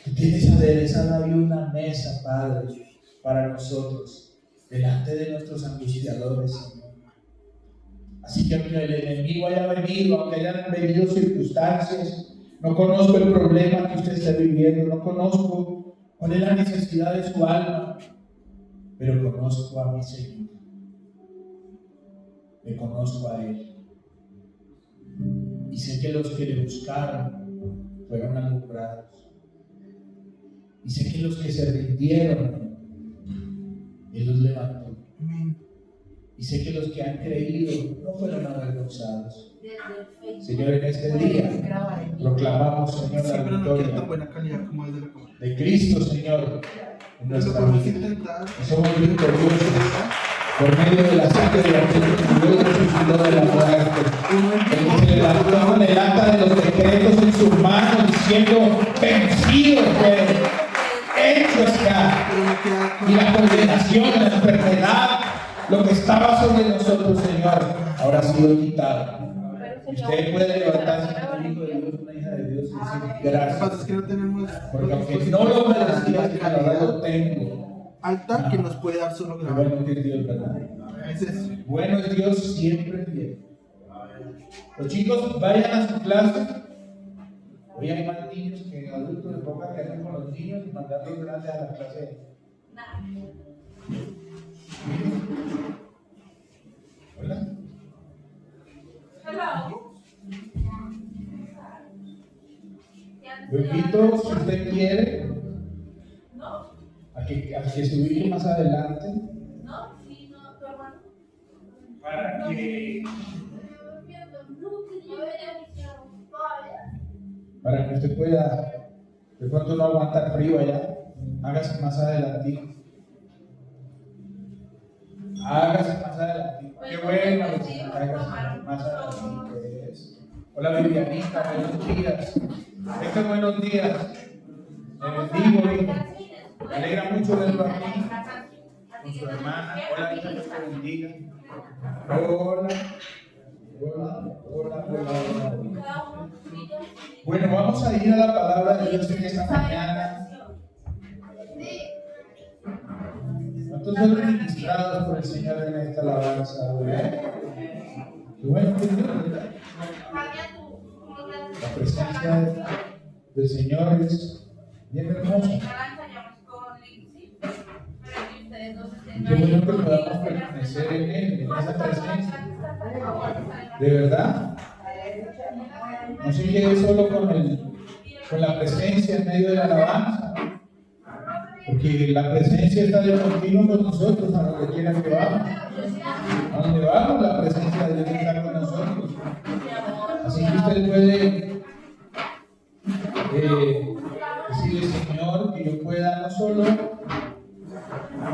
Tú tienes aderezada ahí una mesa, Padre, para nosotros, delante de nuestros angustiadores, Señor. Así que aunque el enemigo haya venido, aunque hayan venido circunstancias, no conozco el problema que usted está viviendo, no conozco cuál es la necesidad de su alma, pero conozco a mi Señor, le conozco a Él. Y sé que los que le buscaron fueron alumbrados. Y sé que los que se rindieron, Él los levantó. Y sé que los que han creído no fueron avergonzados. Señor, en este día proclamamos, Señor, la victoria de Cristo, Señor, en nuestra vida. Y somos victoriosos por medio de la sangre de Cristo, Dios resucitó de la muerte. Él se levantó con el acta de los decretos en sus manos, diciendo: vencido fue, hecho está. Y la condenación, la enfermedad, lo que estaba sobre nosotros, Señor, ahora ha sido quitado. Usted puede levantarse como hijo de Dios, una hija de Dios, y decir gracias. Porque aunque no lo merecía, ahora lo tengo. Altar que nos puede dar solo gracia. Bueno es Dios, ¿verdad? Bueno es Dios siempre bien. Los chicos vayan a su clase. Hoy hay más niños que adultos, les toca que hacen con los niños y mandarlos grandes a la clase. Hola. Lo invito, si usted quiere, a que se ubique más adelante. Para que usted pueda, de pronto no aguantar frío allá, hágase más adelante. Hágase más adelante. Qué bueno, hágase más adelante. Hola Vivianita, buenos días. Buenos días. Me bendigo, hijo. Me alegra mucho verlo aquí con su hermana. Hola, hija, Dios te bendiga. Hola. Bueno, vamos a ir a la palabra de Dios en esta mañana. ¿Cuántos son ministrados por el Señor en esta alabanza? Qué bueno, ¿verdad? La presencia del Señor es bien hermosa. Y qué bueno que podamos permanecer en Él, en esa presencia. De verdad. No se quede solo con la presencia en medio de la alabanza. Porque la presencia está de continuo con nosotros a donde quiera que vamos. A donde vamos, la presencia de Dios está con nosotros. Así que usted puede decirle: Señor, que yo pueda no solo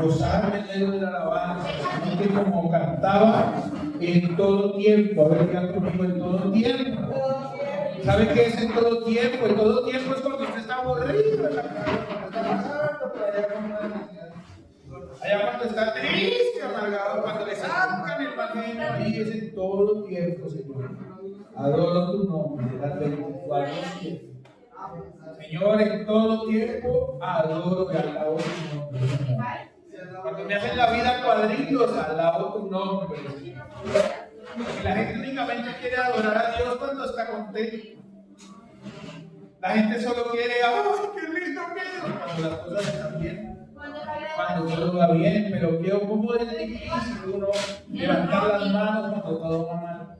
gozarme en medio de la alabanza, sino que como cantaba, en todo tiempo. A ver, digan conmigo: en todo tiempo. ¿Sabe qué es en todo tiempo? En todo tiempo es cuando usted está aburrido en la casa, cuando está pasando por allá con una necesidad. Allá cuando está triste, amargado, cuando le sacan el pañuelo, ahí es en todo tiempo, Señor. Adoro tu nombre, las 24/7. Señor, en todo tiempo adoro y alabo tu nombre. Cuando me hacen la vida cuadritos, alabo tu nombre. Porque la gente únicamente quiere adorar a Dios cuando está contento. La gente solo quiere: ¡ay, qué lindo que es! Cuando las cosas están bien. Cuando todo va bien, pero ¿cómo es difícil uno levantar las manos cuando todo va mal?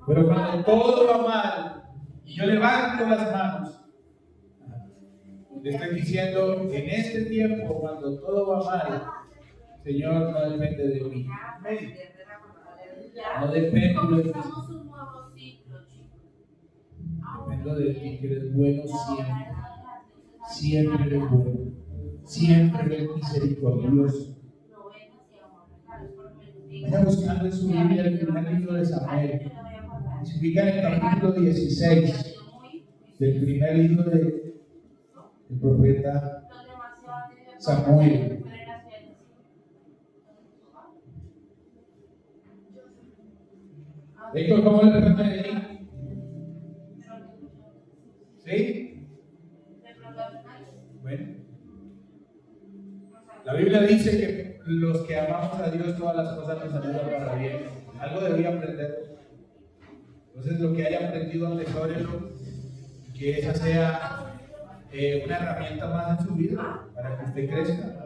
Pero cuando todo va mal y yo levanto las manos, le estoy diciendo: en este tiempo, cuando todo va mal, Señor, no depende de mí. No depende de mí. Dependo de ti, que eres bueno siempre. Siempre eres bueno. Siempre eres misericordioso. Vaya buscando en su Biblia el primer libro de Samuel. Se ubica en el capítulo 16 del primer libro del profeta Samuel. Héctor, ¿cómo le puede ahí? ¿Sí? Bueno. La Biblia dice que los que amamos a Dios, todas las cosas nos ayudan para bien. Algo debía aprender. Entonces, lo que haya aprendido, atesórelo, que esa sea una herramienta más en su vida para que usted crezca.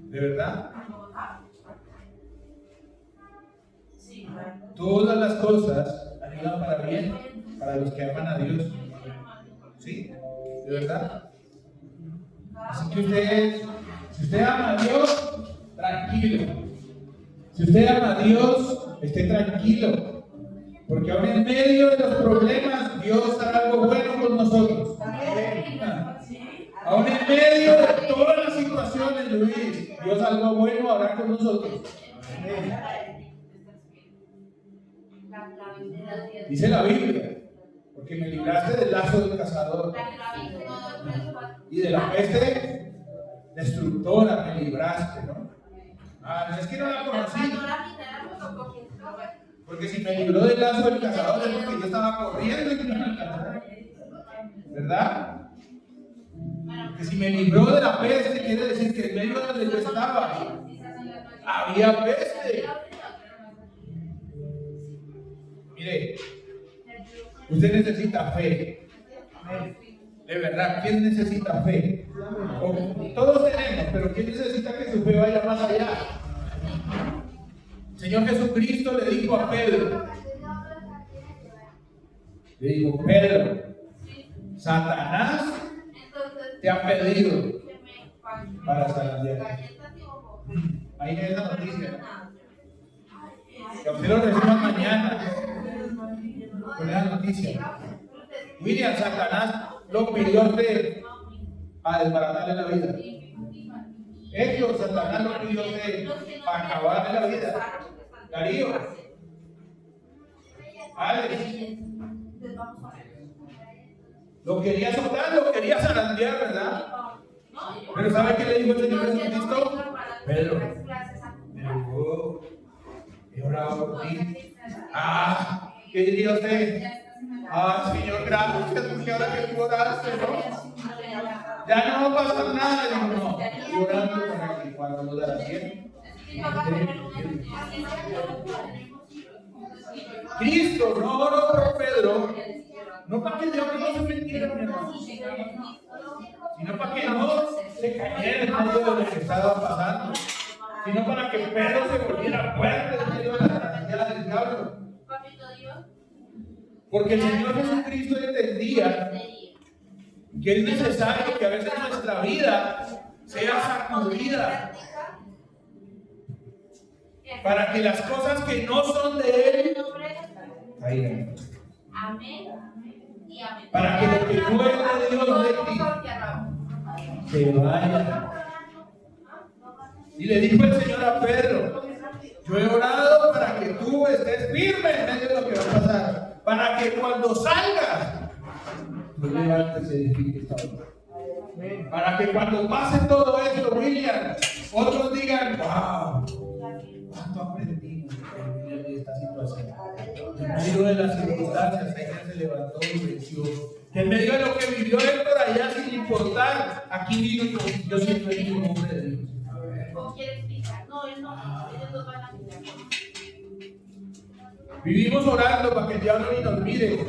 ¿De verdad? Todas las cosas ayudan para bien para los que aman a Dios. ¿Sí? ¿De verdad? Así que si usted ama a Dios, tranquilo. Si usted ama a Dios, esté tranquilo. Porque aún en medio de los problemas, Dios hará algo bueno con nosotros. Aún en medio de todas las situaciones, Luis, Dios algo bueno hará con nosotros. Dice la Biblia, porque me libraste del lazo del cazador y de la peste destructora me libraste, ¿no? No es que no la conocí. Porque si me libró del lazo del cazador es porque yo estaba corriendo y no me alcanzó. ¿Verdad? Que si me libró de la peste, quiere decir que en medio de donde yo estaba había peste. Mire, usted necesita fe. De verdad, ¿quién necesita fe? Todos tenemos, pero ¿quién necesita que su fe vaya más allá? El Señor Jesucristo le dijo a Pedro, Pedro, Satanás te ha pedido para zarandear. Ahí es la noticia. Que usted lo reciba mañana. Con esa noticia. William, Satanás lo pidió a usted a desbaratarle la vida. Héctor, Satanás lo pidió a usted a acabarle la vida. Darío, Alex, lo quería soltar, lo quería zarandear, ¿verdad? Pero ¿sabe qué le dijo el Señor Jesucristo? Pedro, he orado por ti. ¿Qué diría usted? Señor, gracias, porque ahora que tú oraste, ¿no? Ya no va a pasar nada. Digo, no, estoy orando para que cuando lo da bien. Cristo no oró por Pedro, no para que el diablo no se metiera, mi hermano, sino para que no se cayera en medio de lo que estaba pasando, sino para que Pedro se volviera fuerte en medio de la tragedia del diablo. Porque el Señor Jesucristo entendía que es necesario que a veces nuestra vida sea sacudida para que las cosas que no son de Él caigan. Para que lo que no es de Dios de ti se vaya. Y le dijo el Señor a Pedro, yo he orado para que tú estés firme en medio de lo que va a pasar, para que cuando salgas tú levantes y edifiques esta obra. Para que cuando pase todo esto, William, otros digan, wow, cuánto aprendimos de esta situación. En medio de las circunstancias, ella se levantó y venció. Que en medio de lo que vivió Héctor allá, sin importar, aquí vino yo siempre digo un hombre de Dios. ¿Cómo quiere explicar? No, él no, ellos dos van a mirar. Vivimos orando para que el diablo ni nos mire.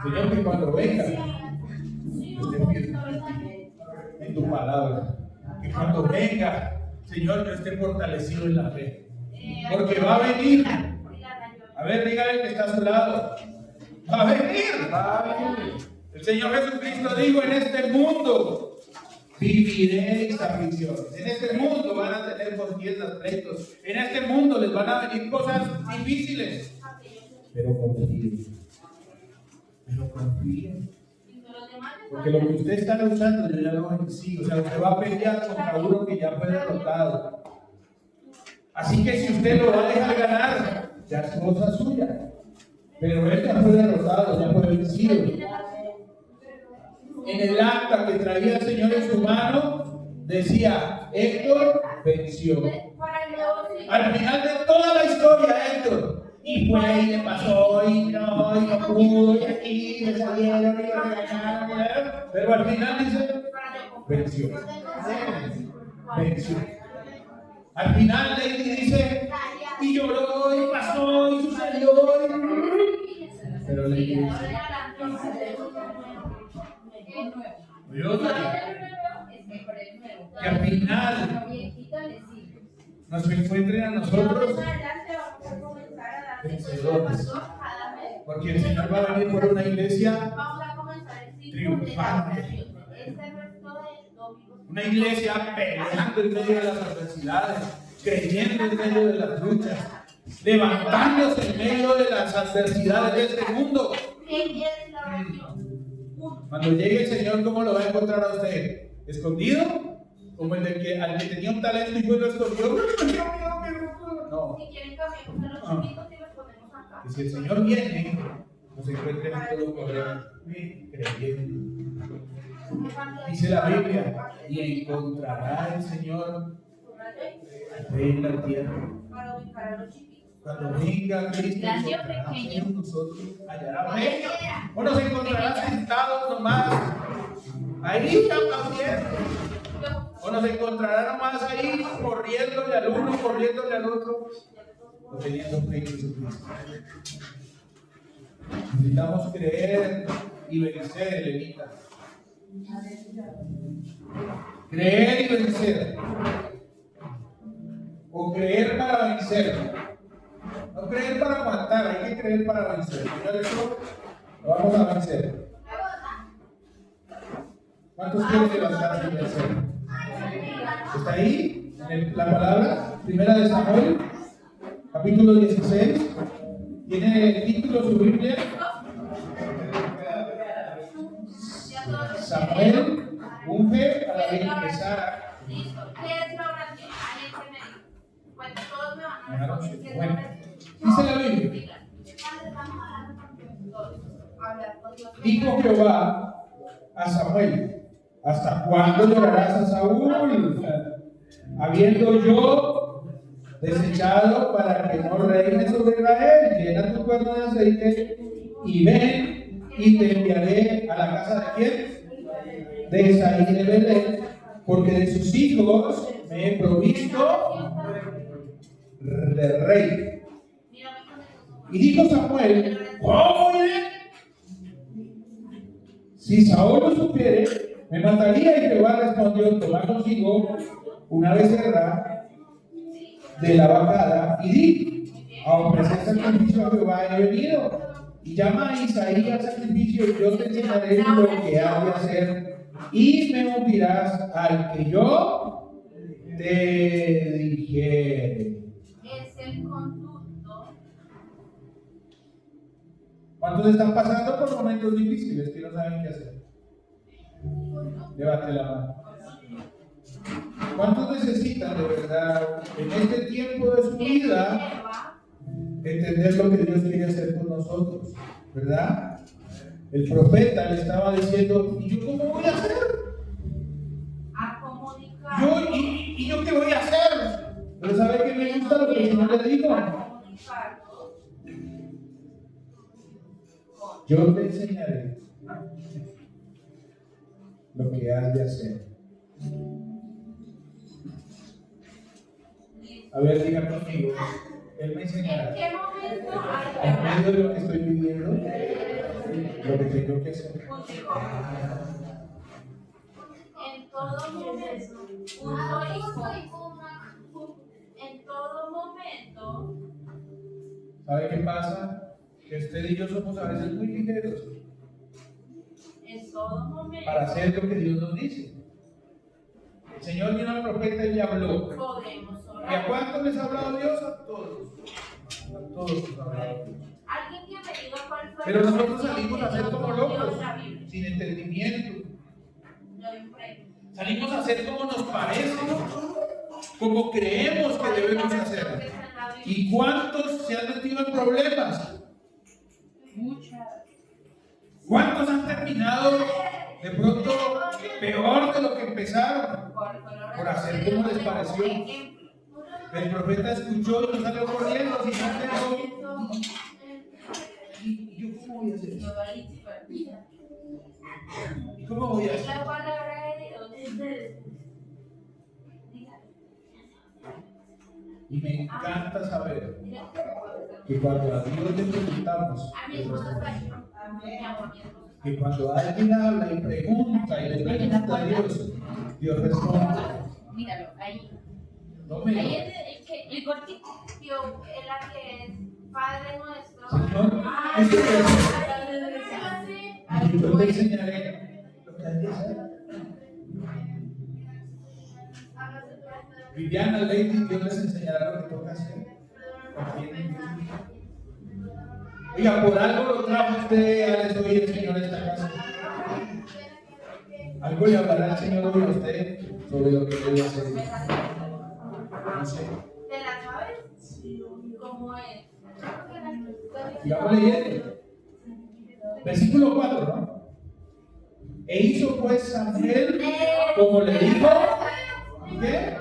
Señor, que cuando venga, esté firme en tu palabra. Que cuando venga, Señor, yo esté fortalecido en la fe. Porque va a venir. A ver, dígale que está a su lado. Va a venir. Va a venir. El Señor Jesucristo dijo, en este mundo viviréis aflicciones. En este mundo van a tener contiendas, pleitos. En este mundo les van a venir cosas difíciles. Pero confíen. Pero confíen. Porque lo que usted está luchando, yo ya lo vencí. O sea, usted va a pelear contra uno que ya fue derrotado. Así que si usted lo va a dejar ganar, ya es cosa suya. Pero él ya fue derrotado, ya fue vencido. En el acta que traía el Señor en su mano, decía, Héctor venció. Al final de toda la historia, Héctor y fue y le pasó y no pudo, y aquí le salieron y lo regañaron, pero al final dice, venció. Venció. Al final Lady dice, y lloró y pasó y sucedió, pero Lady dice, Dios que al final nos encuentren a nosotros vencedores, porque el Señor va a venir por una iglesia triunfante, una iglesia peleando en medio de las adversidades, creyendo en medio de las luchas, levantándose en medio de las adversidades de este mundo. Cuando llegue el Señor, ¿cómo lo va a encontrar a usted? ¿Escondido? Como el que al que tenía un talento y fue lo escondió. No. Y si el Señor viene, nos encuentra en todo correcto, creyendo. Dice la Biblia, y encontrará el Señor en la tierra. Cuando venga Cristo, nosotros hallará fe. O nos encontrará sentados nomás ahí aplaudiendo. O nos encontrará nomás ahí corriéndole al uno, corriéndole al otro, o teniendo fe en Jesucristo. Necesitamos creer y vencer, Levita. Creer y vencer. O creer para vencer. No creer para aguantar, hay que creer para vencer. Señor, eso lo vamos a vencer. ¿Cuántos quieren levantarse y vencer? ¿Está ahí? En la palabra, primera de Samuel, capítulo 16. ¿Tiene el título su Biblia? Samuel unge a la Virgen Sara. ¿Qué es la oración? Ahí que me dijo. Bueno, todos me van a responder. Bueno, dice la Biblia. Dijo Jehová a Samuel: ¿hasta cuándo llorarás a Saúl? Habiendo yo desechado para que no reine sobre Israel, llena tu cuerno de aceite y ven y te enviaré a la casa de quién? De Isaí de Belén, porque de sus hijos me he provisto de rey. Y dijo Samuel: ¿cómo iré? Si Saúl lo supiere, me mataría. Y Jehová respondió: toma consigo una becerra de la vacada y di: a ofrecer sacrificio a Jehová he venido. Y llama a Isaí al sacrificio, y yo te enseñaré lo que has de hacer, y me ungirás al que yo te dijere. Es el conducto. ¿Cuántos están pasando por momentos difíciles que no saben qué hacer? Levante la mano. ¿Cuántos necesitan de verdad en este tiempo de su vida entender lo que Dios quiere hacer con nosotros? ¿Verdad? El profeta le estaba diciendo: ¿y yo cómo voy a hacer? A comunicar. ¿Y yo qué voy a hacer? Pero ¿sabe qué me gusta lo que el Señor le dijo? Yo te enseñaré lo que has de hacer. A ver, diga conmigo. Él me enseñará. ¿En qué momento En medio de lo que estoy viviendo, lo que tengo que hacer. En todo momento, en todo momento. ¿Sabe qué pasa? Que usted y yo somos a veces muy ligeros En todo momento. para hacer lo que Dios nos dice. El Señor vino al profeta y le habló. Podemos orar. ¿Y a cuántos les ha hablado Dios? A todos. A todos les ha hablado Dios. Alguien que me diga cuál fue. Pero nosotros salimos a hacer como locos, sin entendimiento. Salimos a hacer como nos parece, como creemos que debemos hacer. ¿Y cuántos se han metido en problemas? ¿Cuántos han terminado de pronto peor de lo que empezaron? Por hacer como les pareció. El profeta escuchó y no salió corriendo, sino que dijo: ¿Y yo cómo voy a hacer eso? ¿Y cómo voy a hacer? La palabra de Dios es Y me encanta saber que cuando a Dios le preguntamos, que cuando alguien habla y pregunta y le pregunta a Dios, Dios responde. Míralo, ahí. Tómelo. Ahí es el cortito. Dios, es la que es Padre nuestro. Señor, esto es. Y yo te enseñaré lo que hay que hacer. Viviana, Lady, Dios les enseñará lo que toca hacer. Oiga, por algo lo trajo usted a desoír el Señor en esta casa. Algo le hablará el Señor hoy a usted sobre lo que debe hacer. No sé. ¿Te la sabes? ¿Cómo es? Sigamos leyendo. Versículo 4, ¿no? E hizo pues Samuel como le dijo. ¿Qué?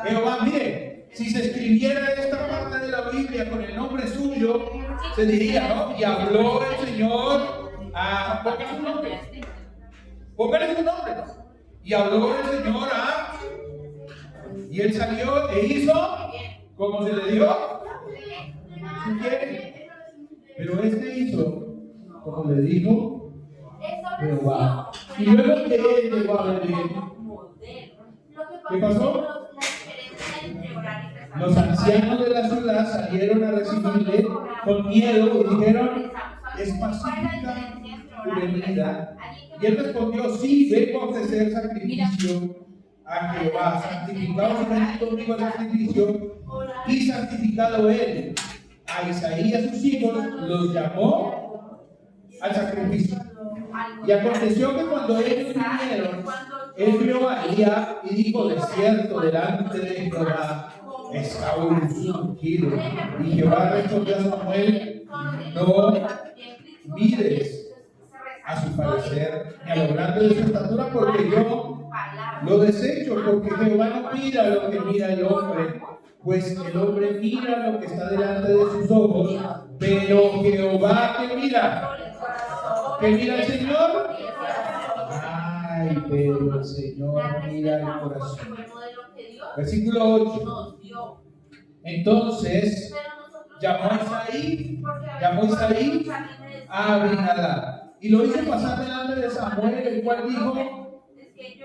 Jehová, mire, si se escribiera esta parte de la Biblia con el nombre suyo, se diría, ¿no? Y habló el Señor a... Póngale su nombre. Póngale su nombre. Y habló el Señor a... Y él salió e hizo como se le dio. Si quiere. Pero este hizo como le dijo Jehová. Y luego que él llegó a Belén, ¿qué pasó? Los ancianos de la ciudad salieron a recibirle con miedo y dijeron, ¿es pacífica tu venida? Y él respondió, sí, vengo a ofrecer sacrificio a Jehová. Santificado y bendito conmigo el sacrificio. Y santificado él a Isaí y a sus hijos, los llamó al sacrificio. Y aconteció que cuando ellos vinieron, él vio a Elías y dijo, de cierto, delante de Jehová está ungido. Y Jehová respondió a Samuel, no mires a su parecer ni a lo grande de su estatura, porque yo lo desecho, porque Jehová no mira lo que mira el hombre, pues el hombre mira lo que está delante de sus ojos, pero Jehová que mira el Señor. Ay, pero el Señor mira el corazón. Versículo 8. Entonces llamó Isaí a Abinadab y lo hizo pasar delante de Samuel, el cual dijo,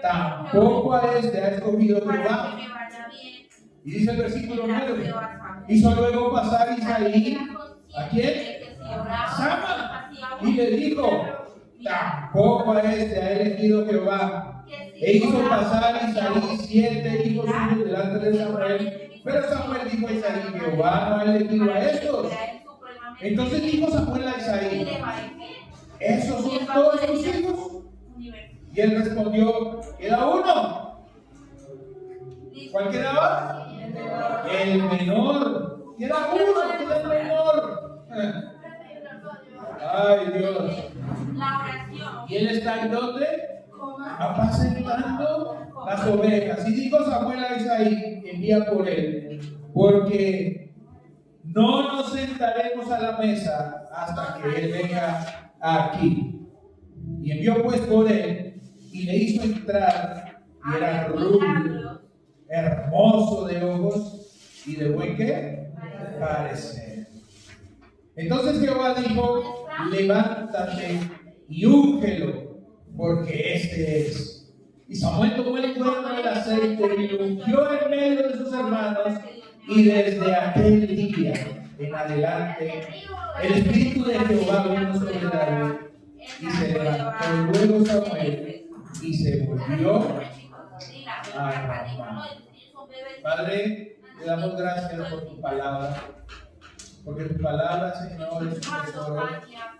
tampoco a este ha escogido Jehová. Y dice el versículo 9, hizo luego pasar Isaí, ¿a quién? A Sama, y le dijo, tampoco a este ha elegido Jehová. E hizo pasar Isaí 7 hijos suyos delante de Samuel. Pero Samuel dijo a Isaí, Jehová no ha elegido a estos. Entonces dijo Samuel a Isaí, ¿esos son todos tus hijos? Y él respondió, queda uno. ¿Cuál quedaba? El menor. Queda uno, queda el menor. Ay, Dios. ¿Y él está en dónde? Apacentando las ovejas. Y dijo Samuel a Isaí, envía por él, porque no nos sentaremos a la mesa hasta que él venga aquí. Y envió pues por él y le hizo entrar, y era rubio, hermoso de ojos y de buen ¿qué? Parecer. Entonces Jehová dijo, levántate y úngelo, porque este es. Y Samuel tomó el cuerno del aceite y lo ungió en medio de sus hermanos, y desde aquel día en adelante el espíritu de Jehová vino sobre David, y se levantó luego Samuel y se volvió a Ramá. Padre, te damos gracias por tu palabra, porque tu palabra, Señor, es un tesoro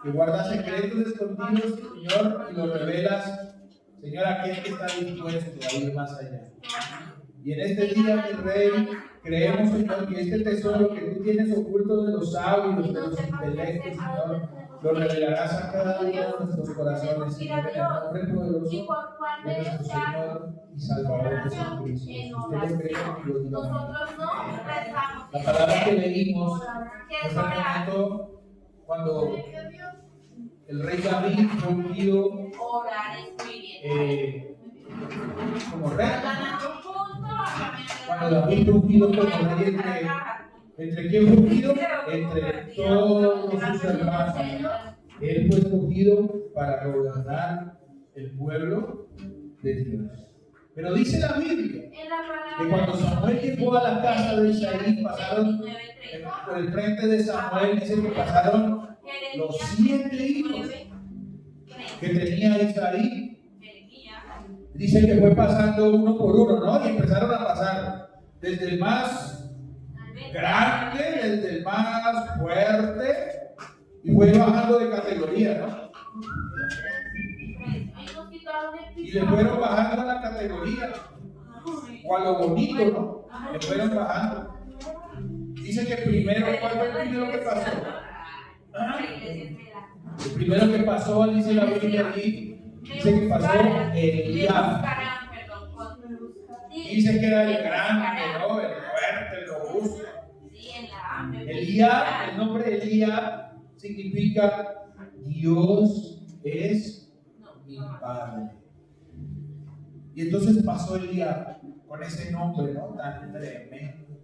que guarda secretos escondidos, Señor, y lo revelas, Señor, a aquel que está dispuesto a ir más allá. Y en este día, mi Rey, creemos, Señor, que este tesoro que tú tienes oculto de los sabios, de los intelectos, Señor, lo revelarás a cada día de nuestros corazones, Señor, en el nombre poderoso Y por cuál de nuestro Señor y Salvador Jesucristo. en Si usted lo oración. cree, que lo diga. Nosotros no rezamos. La palabra que leímos Que es es el orar. momento cuando el rey David fue ungido Orar es muy bien. como rey. Ganando un punto, Cuando David fue ungido como rey, ¿entre quién fue ungido? Entre todos sus hermanos. Él fue escogido para gobernar el pueblo de Dios. Pero dice la Biblia que cuando Samuel llegó a la casa de Isaí, pasaron por el frente de Samuel, dice que pasaron los 7 hijos que tenía Isaí. Dice que fue pasando uno por uno, ¿no? Y empezaron a pasar desde el más grande, desde el más fuerte, y fue bajando de categoría, ¿no? Y le fueron bajando la categoría, o a lo bonito, ¿no? Le fueron bajando. Dice que primero, ¿cuál fue el primero que pasó? El primero que pasó, dice la Biblia allí, dice que pasó Eliab. Dice que era el grande, ¿no? El fuerte, el robusto. Eliab, el nombre de Eliab significa Dios es mi Padre. Y entonces pasó Eliab con ese nombre, ¿no? Tan tremendo.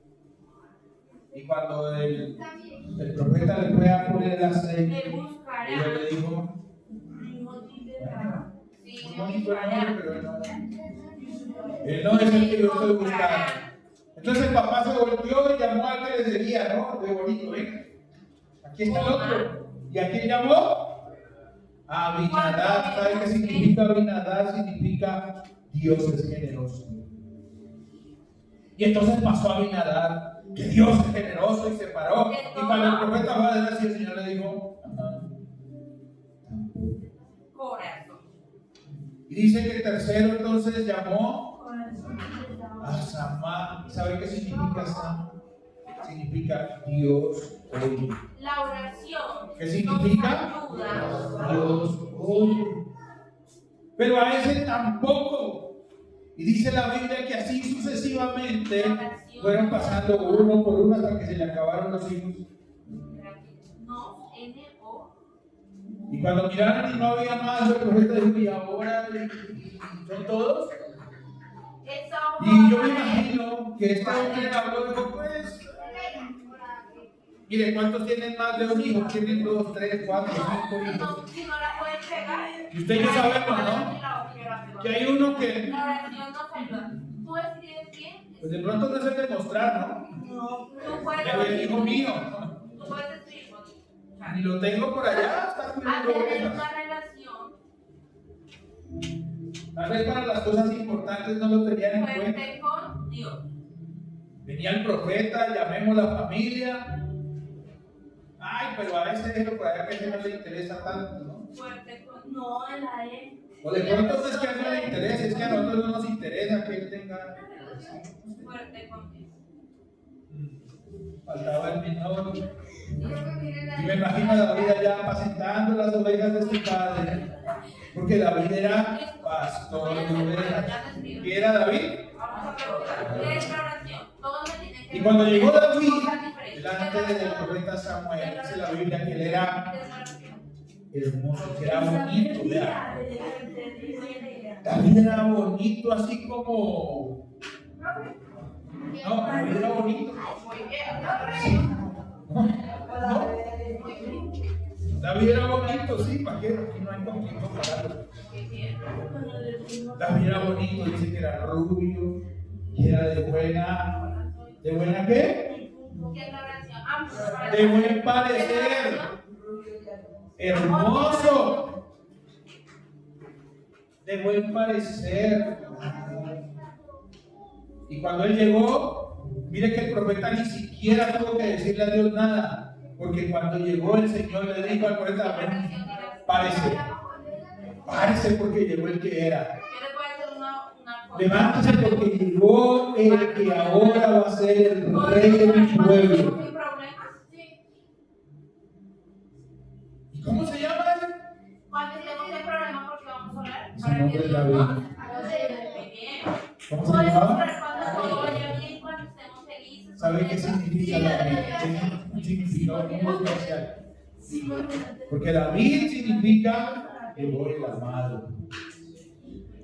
Y cuando el profeta le fue a poner el aceite, ella le dijo, muy bonito el nombre, pero él no es el que yo estoy buscando. Entonces el papá se volteó y llamó al que le seguía, ¿no? Qué bonito, ¿eh? Aquí está el otro. ¿Y a quién llamó? A Abinadab. ¿Sabe qué significa Abinadab? Significa Dios es generoso. Y entonces pasó a Abinadab, que Dios es generoso, y se paró. Y cuando el profeta fue a decir así, el Señor le dijo, y dice que el tercero entonces llamó a Samá. ¿Sabe qué significa Samá? Significa Dios oye. La oración. ¿Qué significa? Dios oye. Pero a ese tampoco. Y dice la Biblia que así sucesivamente fueron pasando uno por uno hasta que se le acabaron los hijos. Y cuando miraron y no había más, el profeta dijo, ¿y ahora son todos? Y yo me imagino que este hombre habló y dijo, pues, mire, ¿cuántos tienen más de un hijo? Tienen 2, 3, 4, 5 hijos. Y usted y yo sabemos, ¿no? Que hay uno que, pues de pronto no es el de mostrar, ¿no? Pero el hijo mío. Ni lo tengo por allá, está cuidando ovejas. Tal vez para las cosas importantes no lo tenían en cuenta. Venía el profeta, llamemos la familia. Ay, pero a ese déjelo por allá que a ese no le interesa tanto, ¿no? O de pronto no es que a él no le interese, es que a nosotros no nos interesa que él tenga. Faltaba el menor. Y me imagino a David allá apacentando las ovejas de su padre, porque David era pastor de ovejas. ¿Quién era David? Y cuando llegó David delante del profeta Samuel, dice la Biblia que él era hermoso, que era bonito. Vea. David era bonito, así como. No, David era bonito. David era bonito, sí, ¿para qué? Aquí no hay con quién compararlo. David era bonito, dice que era rubio, que era ¿de buena qué? De buen parecer, hermoso, de buen parecer. Y cuando él llegó, mire que el profeta ni siquiera tuvo que decirle a Dios nada, porque cuando llegó el Señor le dijo al profeta, párese porque llegó el que era. Levántese porque llegó el que ahora va a ser el rey de mi pueblo. ¿Y cómo se nombre es David. Muy bien. ¿Cómo se Podemos llamaba? orar cuando todo vaya bien, cuando estemos felices. ¿Sabe qué significa David? Tiene un significado muy especial. Porque David significa el amado.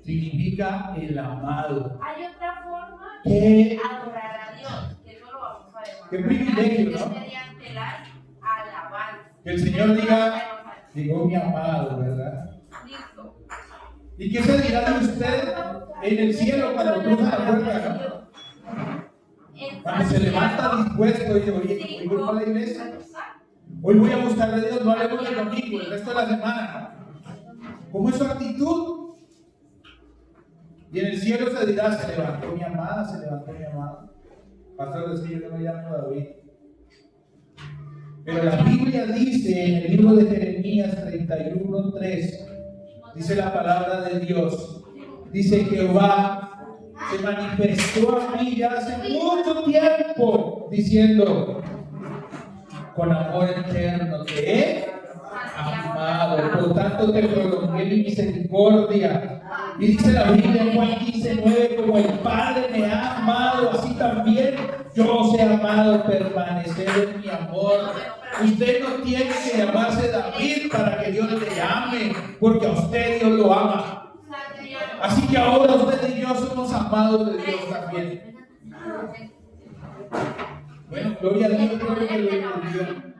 Significa el amado. Hay otra forma ¿Qué? de adorar a Dios, que eso lo vamos a ver. Qué privilegio, ¿no? Es mediante las alabanzas. Que el Señor diga, llegó mi amado, ¿verdad? Listo. ¿Y qué se dirá de usted en el cielo cuando cruza la puerta, no? Cuando se levanta dispuesto y dice, oye, hoy voy a la iglesia. Hoy voy a buscar a Dios, no hablemos del domingo, el resto de la semana. ¿Cómo es su actitud? Y en el cielo se dirá, se levantó mi amada, se levantó mi amado. Pastor, es que yo no me llamo David. Pero la Biblia dice en el libro de Jeremías 31:3, dice la palabra de Dios, dice Jehová se manifestó a mí ya hace mucho tiempo, diciendo, con amor eterno te he amado, por tanto te prolongué mi misericordia. Y dice la Biblia en Juan 15:9, como el Padre me ha amado, así también yo os he amado, permanecer en mi amor. Usted no tiene que llamarse David para que Dios le ame, porque a usted Dios lo ama. Así que ahora usted y yo somos amados de Dios también. Bueno, gloria a Dios, creo que lo entendió.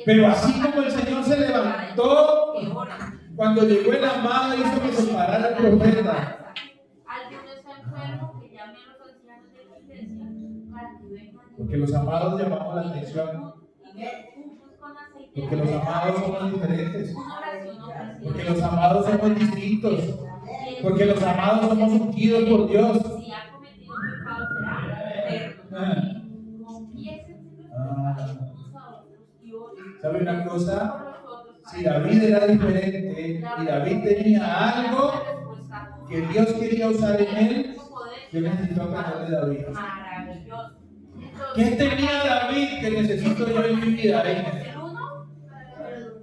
Pero así como el Señor se levantó, cuando llegó el amado hizo que se parara el profeta. ¿Alguno está enfermo? Que llame a los ancianos de la iglesia para que vengan. Porque los amados llamamos la atención. Porque los amados somos diferentes. Porque los amados somos distintos. Porque los amados somos ungidos por Dios. Si ha cometido pecado, será perdonado. ¿Sabe una cosa? Si David era diferente y David tenía algo que Dios quería usar en él, yo necesito aprender de David. ¿Qué tenía David que necesito yo en mi vida?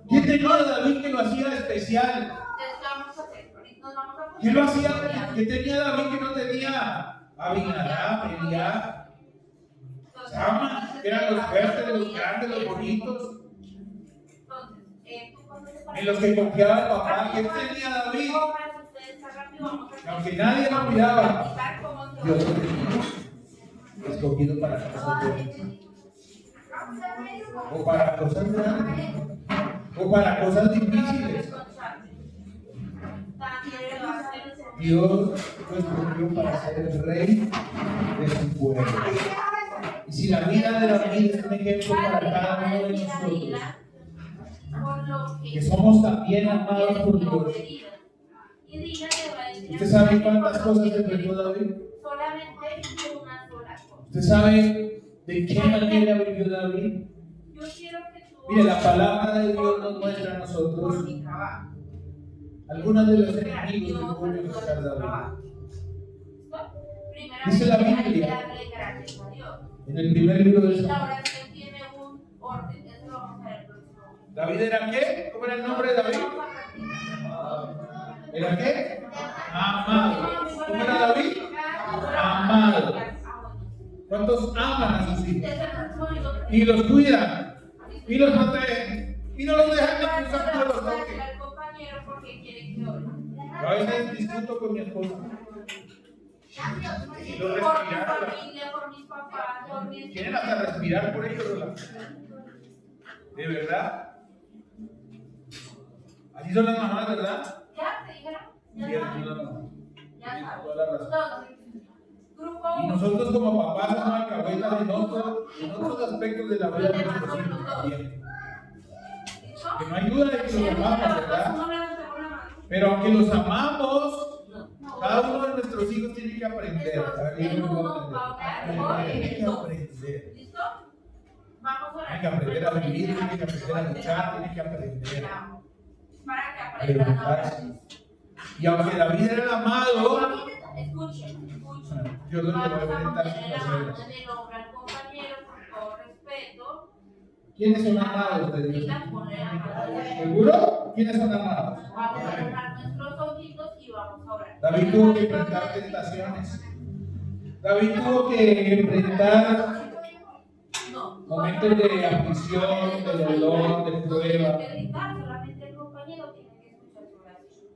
¿Qué tenía David que lo hacía especial? ¿Qué lo hacía? ¿Qué tenía David que no tenía Abinadab, Eliab, Sama, que eran los fuertes, los grandes, los bonitos, en los que confiaba el papá? ¿Qué tenía David? Aunque nadie lo miraba, Dios lo tenía escogido para cosas buenas, o para cosas grandes, o para cosas difíciles. Dios lo escogió para ser el rey de su pueblo. Y si la vida de David es un ejemplo para cada uno de nosotros, que somos también amados por Dios. ¿Usted sabe cuántas cosas enfrentó David? ¿Usted sabe de qué manera vivió David? Mire, la palabra de Dios nos muestra a nosotros algunos de los enemigos que pueden buscar David. Dice la Biblia en el primer libro de Samuel. ¿David era qué? ¿Cómo era el nombre de David? ¿Era qué? Amado. ¿Cómo era David? Amado. ¿Cuántos aman a sus hijos? Y los cuidan. Y los protegen. Y no los dejan que cruzar por los toques. Yo a veces discuto con mi esposa. Y lo respirar. Quieren hasta respirar por ellos. ¿De verdad? Así son las mamás, ¿verdad? ¿Ya te dijeron? Sí, así son las mamás. Ya sabes. Toda la razón. Grupo Y nosotros como papás somos alcahuetas en otros aspectos de la vida de nuestros hijos también. Que no hay duda de que los amamos, ¿verdad? Pero aunque los amamos, cada uno de nuestros hijos tiene que aprender. Tiene que aprender. ¿Listo? Vamos a Tiene que aprender a vivir, tiene que aprender a luchar, tiene que aprender para que a aprendan levantarse. Y aunque David era el amado, escuchen. Dios lo llevó a Vamos a enfrentar poner la situaciones. mano en el hombro al compañero con todo respeto. ¿Quiénes son amados de Dios? Digan, ponle la mano. ¿Seguro? ¿Quiénes son amados? Vamos a dejar nuestros ojitos David tuvo que enfrentar tentaciones. David tuvo que enfrentar momentos de aflicción, de dolor, de prueba. Solamente el compañero tiene que escuchar su oración.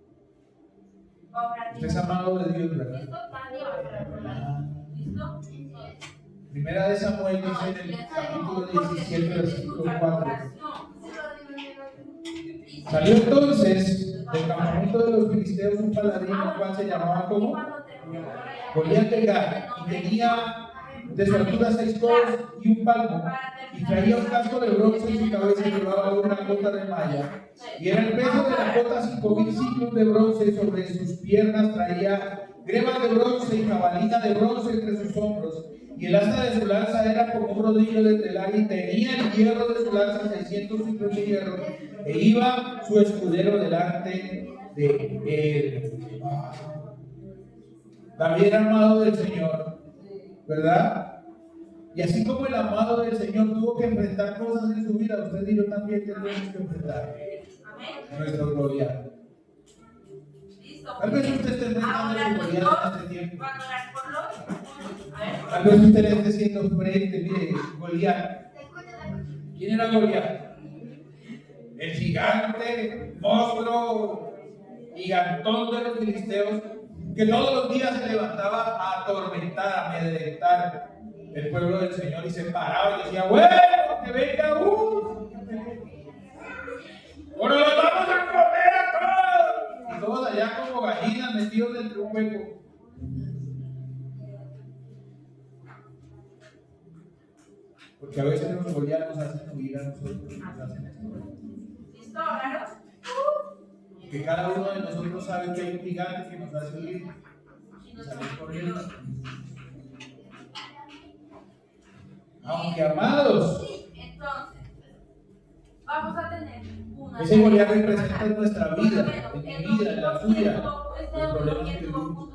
Usted es amado de Dios, ¿verdad? ¿Listo? Dani va a orar por la- ¿Listo? Primera de Samuel dice en el capítulo 17, versículo 4. Salió entonces del campamento de los filisteos un paladín, el cual se llamaba como Goliat de Gat, y tenía de su altura 6 codos y un palmo, y traía un casco de bronce en su cabeza y llevaba una cota de malla, y era el peso de la cota 5,000 ciclos de bronce, sobre sus piernas traía grebas de bronce y jabalina de bronce entre sus hombros, y el asta de su lanza era como un rodillo de telar, y tenía el hierro de su lanza 600 ciclos de hierro, e iba su escudero delante de él. David era amado del Señor, ¿verdad? Y así como el amado del Señor tuvo que enfrentar cosas en su vida, usted y yo también tenemos que enfrentar nuestro Goliat. Tal vez usted esté enfrentando su Goliat en este tiempo. Tal vez usted le esté siendo frente, mire, Goliat. ¿Quién era Goliat? El gigante, monstruo, gigantón de los filisteos, que todos los días se levantaba a atormentar, a amedrentar el pueblo del Señor, y se paraba y decía: bueno, que venga uno, o nos los vamos a comer a todos, y todos allá como gallinas metidos dentro de un hueco. Porque a veces los Goliat nos hacen huir a nosotros, nos hacen esto. ¿Listo? ¿Claro? Que cada uno de nosotros sabe que hay un gigante que nos hace huir y salir corriendo. Aunque amados, Entonces, vamos a tener una. ese Goliat representa en nuestra vida, en mi vida, en la suya, los problemas que vivimos.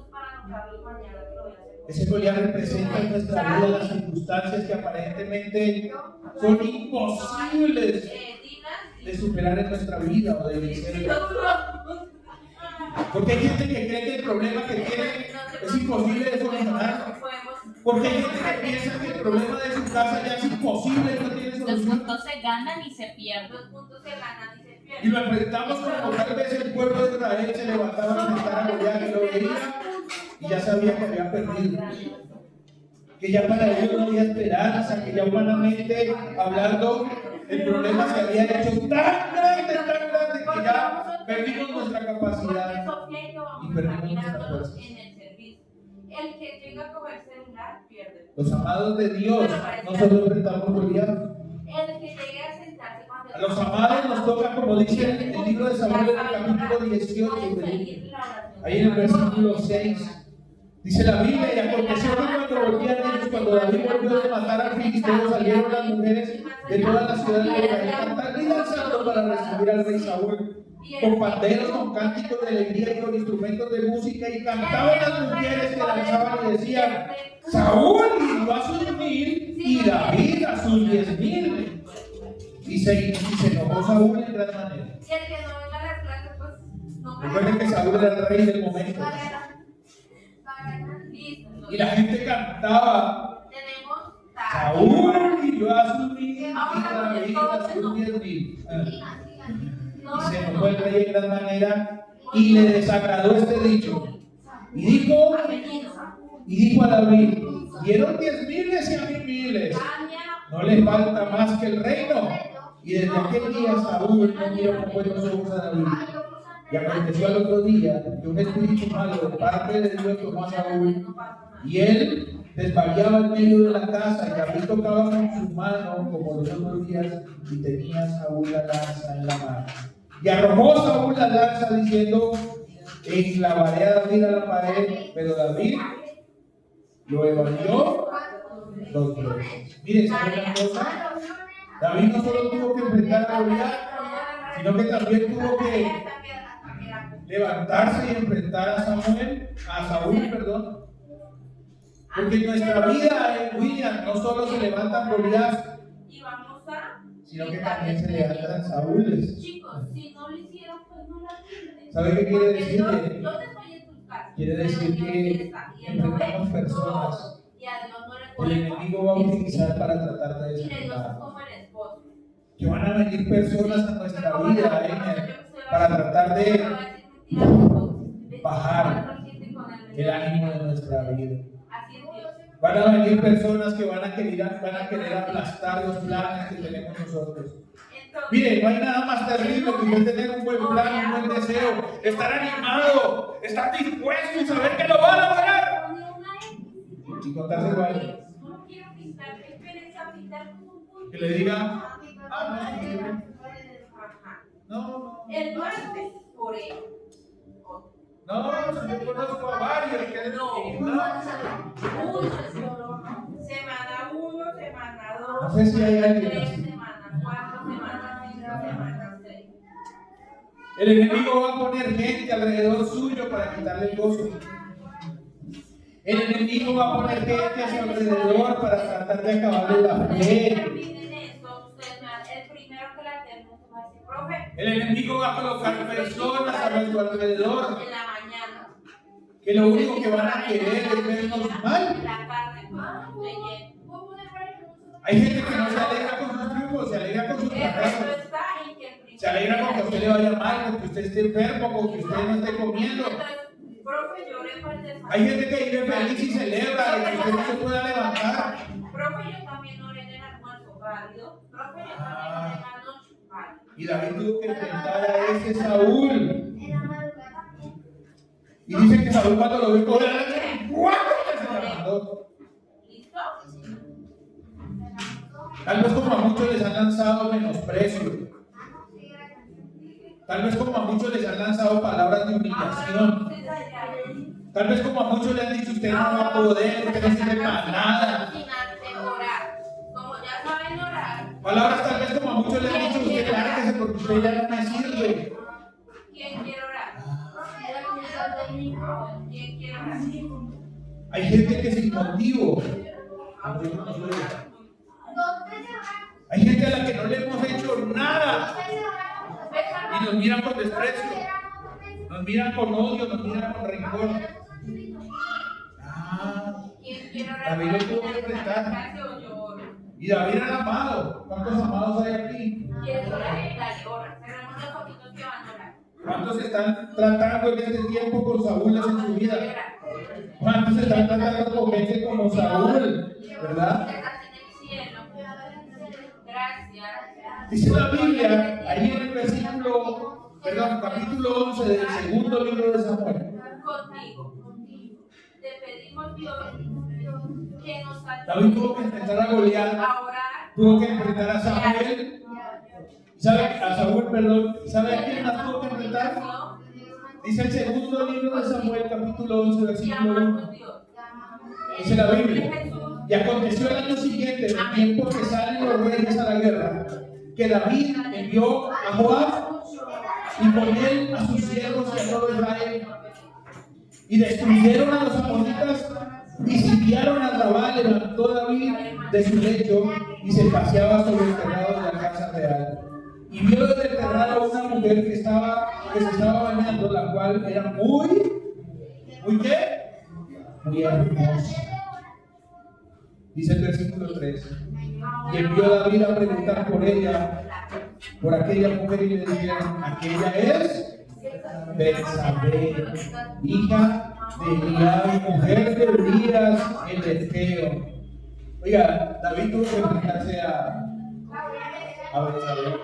Ese Goliat representa en nuestra vida las circunstancias que aparentemente son imposibles de superar en nuestra vida o de vencer. Porque hay gente que cree que el problema que tiene es imposible de solucionar. Porque hay gente que piensa que el problema de su casa ya es imposible y no tiene Los solución. puntos se ganan y se pierden. Los puntos se ganan y se pierden. Y lo enfrentamos como tal vez el pueblo de Israel se levantaba a enfrentar a Goliat, que lo veía y ya sabía que había perdido. Que ya para ellos no había esperanza, que ya humanamente hablando el problema se había hecho tan grande que ya perdimos nuestra capacidad y perdimos nuestras fuerzas. El que llega a coger celular pierde. Los amados de Dios no solo enfrentamos Goliat. El que llegue a sentarse cuando A los amados nos toca, como dice el libro de Samuel en el capítulo 18, ahí en el versículo 6. Dice la Biblia: y aconteció que cuando volvían ellos, cuando David volvió de matar al filisteo, salieron las mujeres de todas las ciudades de Israel cantando y danzando para recibir al rey Saúl, con panderos, con cánticos de alegría y con instrumentos de música, y cantaban las mujeres que danzaban y decían: Saúl hirió a sus 1000 y David a sus 10,000. Y se enojó Saúl en gran manera. Y el que no venga a las clases, pues no. Recuerden que Saúl era el rey del momento. Y la gente cantaba: Tenemos Saúl hirió a sus 1000 y David a sus 10,000. Y se enojó el rey en gran manera y le desagradó este dicho. Y dijo a David: dieron 10,000 y a 1000. No le falta más que el reino. Y desde aquel día Saúl no miró con buenos ojos a David. Y aconteció al otro día que un espíritu malo de parte de Dios tomó a Saúl, y él desvariaba en medio de la casa, y David tocaba con su mano como los otros días, y tenía Saúl la lanza en la mano. Y arrojó Saúl la lanza diciendo: enclavaré a David a la pared. Pero David lo evadió 2 veces. Miren, ¿saben una cosa? David no solo tuvo que enfrentar a Goliat, sino que también tuvo que levantarse y enfrentar a Saúl, perdón. Porque en nuestra vida, William, no solo se levantan Goliat, sino que también se levantan Saúles. Chicos, si no lo hicieron, pues no la tienen. ¿Sabe qué quiere decir? ¿Dónde estoy en tus casas? quiere decir que enfrentamos personas que el enemigo va a utilizar para tratar de desanimar. Que van a venir personas a nuestra vida para tratar de bajar el ánimo de nuestra vida. Van a venir personas que van a querer aplastar los planes que tenemos nosotros. Mire, no hay nada más terrible que usted tener un buen plan, un buen deseo, estar animado, estar dispuesto y saber que lo va a lograr. Y contárselo a alguien. Que le diga, no. El martes por él. No, yo conozco a varios que Semana 1, semana 2, no sé si hay alguien 3, así. semana 4, semana 5, semana 6. El enemigo va a poner gente alrededor suyo para quitarle el gozo. El enemigo va a poner gente a su alrededor para tratar de acabarle la fe. El enemigo va a colocar personas a nuestro alrededor En la mañana. que lo único que van a querer es vernos mal. La tarde, cuando esté lleno. Hay gente que no se alegra con sus triunfos, se alegra con sus fracasos. Eso está en que el principio. Se alegra con que a usted le vaya mal, con que usted esté enfermo, con que usted no esté comiendo. Entonces, profe, lloré por el desayuno. Hay gente que vive feliz y celebra de que usted no se pueda levantar. Profe, yo también oré en el almuerzo válido. Profe, yo también oré en la noche válido. Y David tuvo que enfrentar a ese Saúl. Y dice que Saúl cuando lo vio correr, ¡guau! Se levantó. ¿Listo? Tal vez como a muchos les han lanzado menosprecio. Tal vez como a muchos les han lanzado palabras de humillación. Tal vez como a muchos le han dicho usted no va a poder, usted no sirve para nada. Como ya saben orar, Palabras tal vez como a muchos le han dicho usted lárguese porque usted ya no me sirve. ¿quién quiere orar? ¿Quién quiere orar? Hay gente que sin motivo. Hay gente a la que no le hemos hecho nada y nos miran con desprecio, nos miran con odio, nos miran con rencor. ¿Quién quiere orar? David lo tuvo que enfrentar. Y David era amado. ¿Cuántos amados hay aquí? ¿Quieres orar? Dale, ora. Cerramos los ojitos que van a orar. ¿Cuántos están tratando en este tiempo con Saúl en su vida? ¿Cuántos están tratando con gente como Saúl? ¿Verdad? Estás en el cielo. Gracias. Dice la Biblia, ahí en el capítulo 11 del segundo libro de Samuel. Contigo. Te pedimos, Dios, que nos David tuvo que enfrentar a Goliat, a orar. tuvo que enfrentar a Samuel, a Saúl, perdón. ¿Sabe a quién más tuvo que enfrentar? Dice el segundo libro de Samuel, capítulo 11, versículo 1. Dice la Biblia. Y aconteció el año siguiente, en el tiempo que salen los reyes a la guerra, que David envió a Joab y con él a sus siervos y a todo Israel. Y destruyeron a los amonitas y sitiaron a Rabá. Levantó David de su lecho y se paseaba sobre el terrado de la casa real. Y vio desde el terrado a una mujer que se estaba bañando, la cual era muy ¿qué? Muy hermosa. Dice el versículo 3. Y envió David a preguntar por ella, por aquella mujer, y le dijeron: aquella es Betsabé, hija de Eliab, mujer de Urías el Eteo. Oiga, David tuvo que enfrentarse a Betsabé.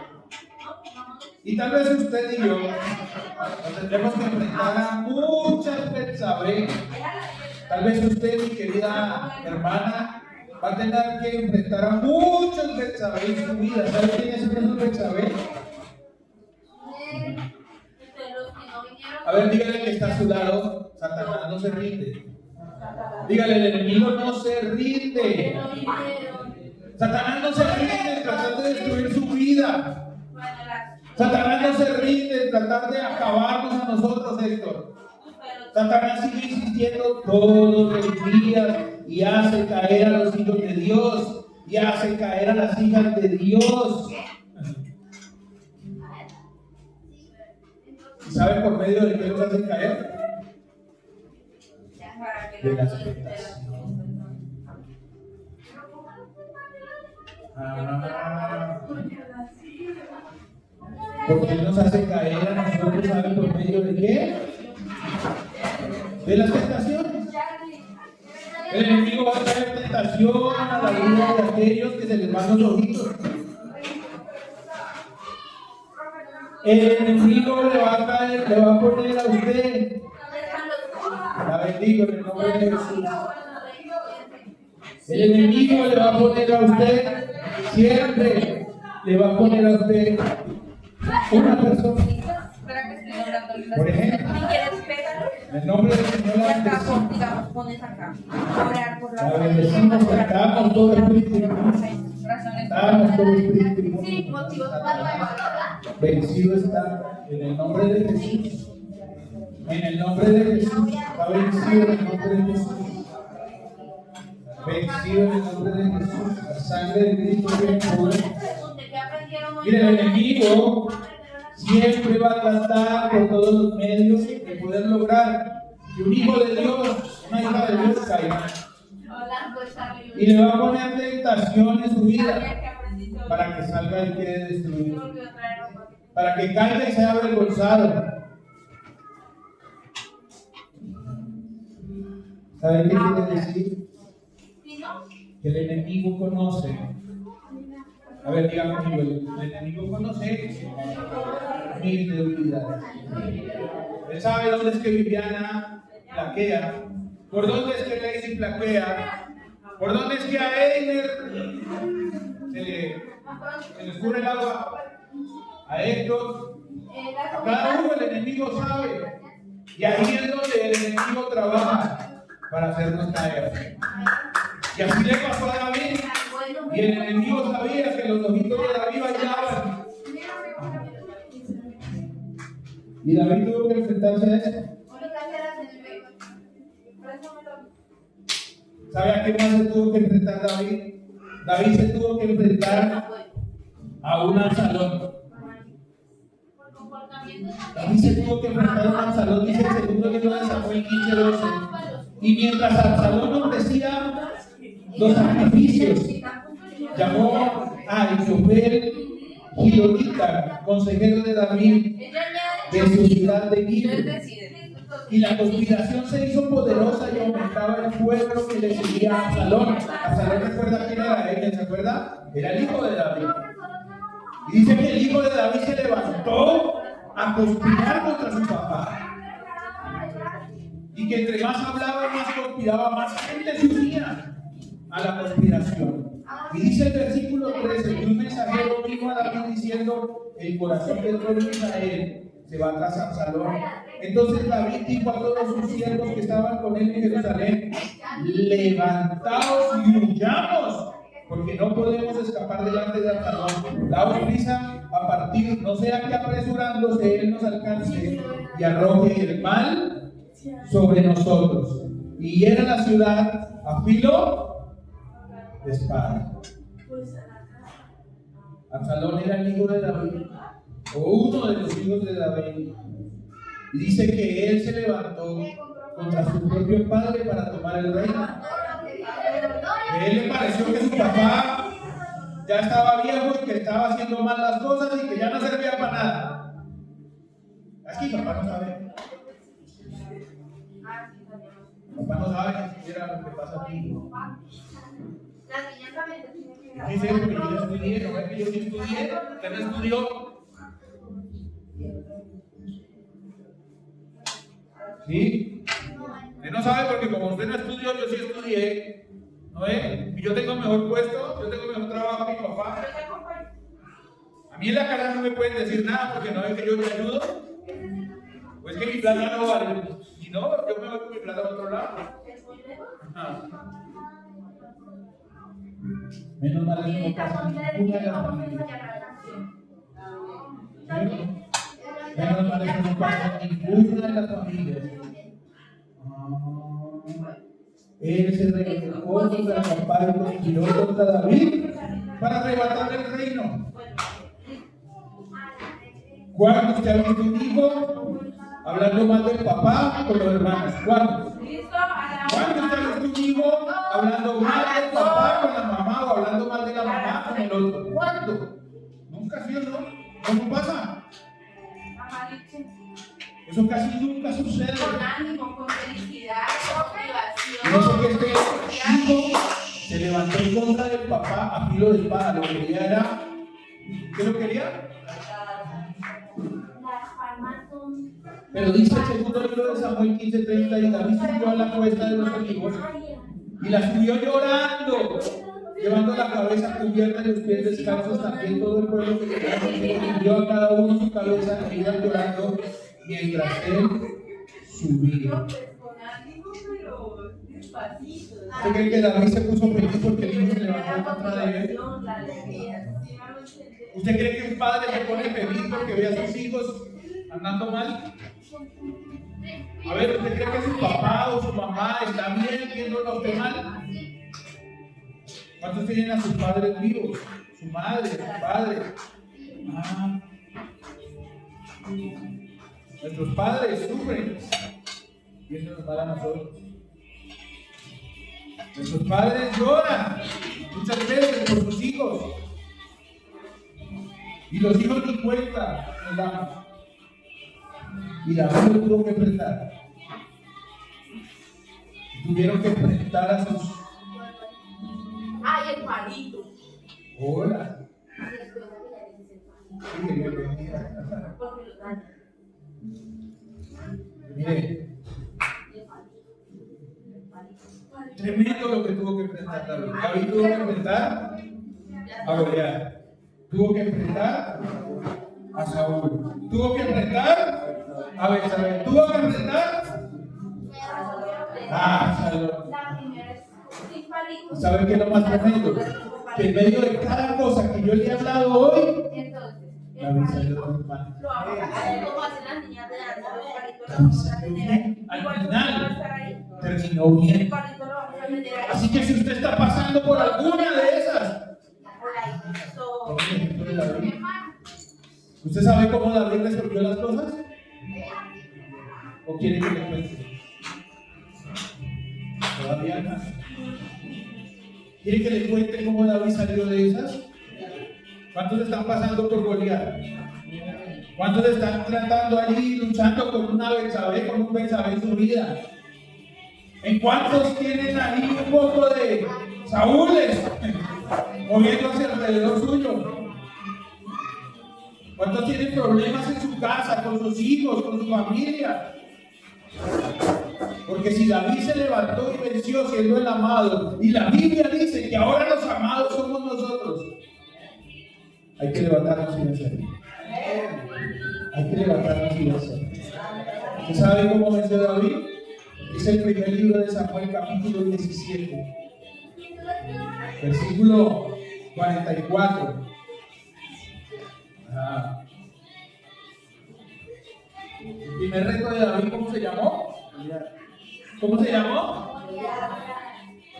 Y tal vez usted y yo nos tendremos que enfrentar a muchas Betsabé. Tal vez usted, mi querida hermana, va a tener que enfrentar a muchos Betsabé en su vida. ¿Sabe quiénes son esos Betsabé? A ver, dígale que está a su lado: Satanás no se rinde. Dígale: el enemigo no se rinde. Satanás no se rinde en tratar de destruir su vida. Satanás no se rinde en tratar de acabarnos a nosotros, Héctor. Satanás sigue insistiendo todos los días y hace caer a los hijos de Dios y hace caer a las hijas de Dios. ¿Y sabe por medio de qué los hace caer? de las tentaciones. Porque Él nos hace caer a nosotros, ¿sabe por medio de qué? De las tentaciones. El enemigo va a traer tentación a la vida de aquellos que se les van los ojitos. El enemigo le va a caer, le va a poner a usted. La bendigo en el nombre de Jesús. El enemigo le va a poner a usted, siempre le va a poner a usted una persona. Por ejemplo, en el nombre del Señor la bendecimos. Digamos, pones acá. Orar por La bendecimos, sacamos todo espíritu inmundo. Sacamos todo espíritu inmundo. Sí, motivos para Vencido está en el nombre de Jesús. En el nombre de Jesús. Está vencido en el nombre de Jesús. Vencido en el nombre de Jesús. La sangre de Cristo tiene poder. Mire, el enemigo siempre va a tratar por todos los medios de poder lograr que un hijo de Dios, una hija de Dios caiga. Y le va a poner tentación en su vida para que salga y quede destruido. Para que caiga y sea avergonzado. ¿Sabe qué quiere decir? Que el enemigo conoce. A ver, dígame conmigo, el enemigo conoce mis debilidades. Él sabe dónde es que Viviana flaquea, por dónde es que Lady flaquea, por dónde es que a Eimer se le escurre el agua, a Héctor, a cada uno el enemigo sabe. Y ahí es donde el enemigo trabaja para hacernos caer. Y así le pasó a David. Y el enemigo sabía que los ojitos de David bailaban. Y David tuvo que enfrentarse a eso. ¿Sabe a qué más se tuvo que enfrentar David? David se tuvo que enfrentar a un Absalón. David se tuvo que enfrentar a un Absalón, dice el segundo libro de Samuel 15:12. Y mientras Absalón ofrecía los sacrificios, llamó a Ahitofel, Gilonita, consejero de David, de su ciudad de Gilo. Y la conspiración se hizo poderosa y aumentaba el pueblo que le seguía a Absalón. Absalón, ¿recuerda quién era él? ¿Se acuerda? Era el hijo de David. Y dice que el hijo de David se levantó a conspirar contra su papá. Y que entre más hablaba, más conspiraba, más gente se unía a la conspiración. Y dice el versículo 13 que un mensajero vino a David diciendo: el corazón del rey de Israel se va tras Absalón. Entonces David dijo a todos sus siervos que estaban con él en Jerusalén: levantaos y huyamos, porque no podemos escapar delante de Absalón. Daos prisa a partir, no sea que apresurándose él nos alcance y arroje el mal sobre nosotros y hiera la ciudad a filo de espada. Absalón era el hijo de David, o uno de los hijos de David, y dice que él se levantó contra su propio padre para tomar el reino. A él le pareció que su papá ya estaba viejo y que estaba haciendo mal las cosas y que ya no servía para nada. Es que mi papá no sabe. Papá no sabe ni siquiera lo que pasa aquí. Dice que yo estudié, no es que yo sí estudié, usted no estudió. ¿Sí? Usted no sabe porque como usted no estudió, yo sí estudié. ¿No es? Y yo tengo mejor puesto, yo tengo mejor trabajo que mi papá. A mí en la cara no me pueden decir nada porque no es que yo te ayudo. Pues que mi plata no vale. Si no, yo me voy con mi plata a otro lado. Menos mal que no pasa ninguna de las familias. Menos mal que no pasa ninguna de las familias. Él se rebeló contra el papá y conspiró contra David para arrebatarle el reino. ¿Cuántos que han visto un hijo hablando mal del papá con los hermanos? ¿Cuántos? ¿Cuántos ¿Cómo pasa? Amaliche. Eso casi nunca sucede. Con ánimo, con felicidad, con Yo sé motivación. que este hijo se levantó en contra del papá a filo de espada. Lo que quería era. ¿Qué lo quería? Las palmas son. Pero dice el segundo libro de Samuel 15:30: y David subió a la cuesta de los olivos y la subió llorando, llevando la cabeza cubierta y los pies descalzos. También todo el pueblo que tenía consigo dio a cada uno su cabeza y iban llorando mientras él subía. Con ánimo, pero despacito. ¿Usted cree que David se puso feliz porque el hijo se levantó en contra de él? La alegría. ¿Usted cree que un padre se pone feliz porque ve a sus hijos andando mal? A ver, ¿usted cree que su papá o su mamá está bien viéndolo a usted mal? ¿Cuántos tienen a sus padres vivos? Su madre, su padre. Ah. Nuestros padres sufren y eso nos vale a nosotros. Nuestros padres lloran muchas veces por sus hijos y los hijos ni cuenta nos damos. Y David lo tuvo que enfrentar. Tuvieron que enfrentar a sus. Ay, el palito. Hola. Sí, bienvenida. Porque lo daña. Mire, tremendo lo que tuvo que enfrentar David. David tuvo que enfrentar a Goliat. Tuvo que enfrentar a Saúl. Tuvo que enfrentar a Betsabé. Tuvo que enfrentar a Absalón. La primera es sin palito. ¿Saben qué es lo más tremendo? Que en medio de cada cosa que yo le he hablado hoy, Entonces, David salió con pan. lo hago como hacen las niñas de antes, los palitos lo David vamos a salió tener ahí. bien. Al Igual tú no vas a estar final ahí. terminó El bien. palito lo vamos a meter ahí. Así que si usted está pasando por alguna de esas, So, ¿Cómo le ejemplo de David? ¿Usted sabe cómo David resolvió las cosas? ¿O quiere que le cuente? Todavía no. ¿Quiere que le cuente cómo David salió de esas? ¿Cuántos están pasando por Goliat? ¿Cuántos están tratando allí, luchando con una Betsabé, con un Betsabé en su vida? ¿En cuántos tienen ahí un poco de Saúles moviéndose alrededor suyo? ¿Cuántos tienen problemas en su casa, con sus hijos, con su familia? Porque si David se levantó y venció siendo el amado, y la Biblia dice que ahora los amados somos nosotros, hay que levantarnos y vencer. Hay que levantarnos y vencer. ¿Usted sabe cómo venció David? Es el primer libro de Samuel, capítulo 17, versículo 44. El primer reto de David, ¿cómo se llamó? ¿Cómo se llamó?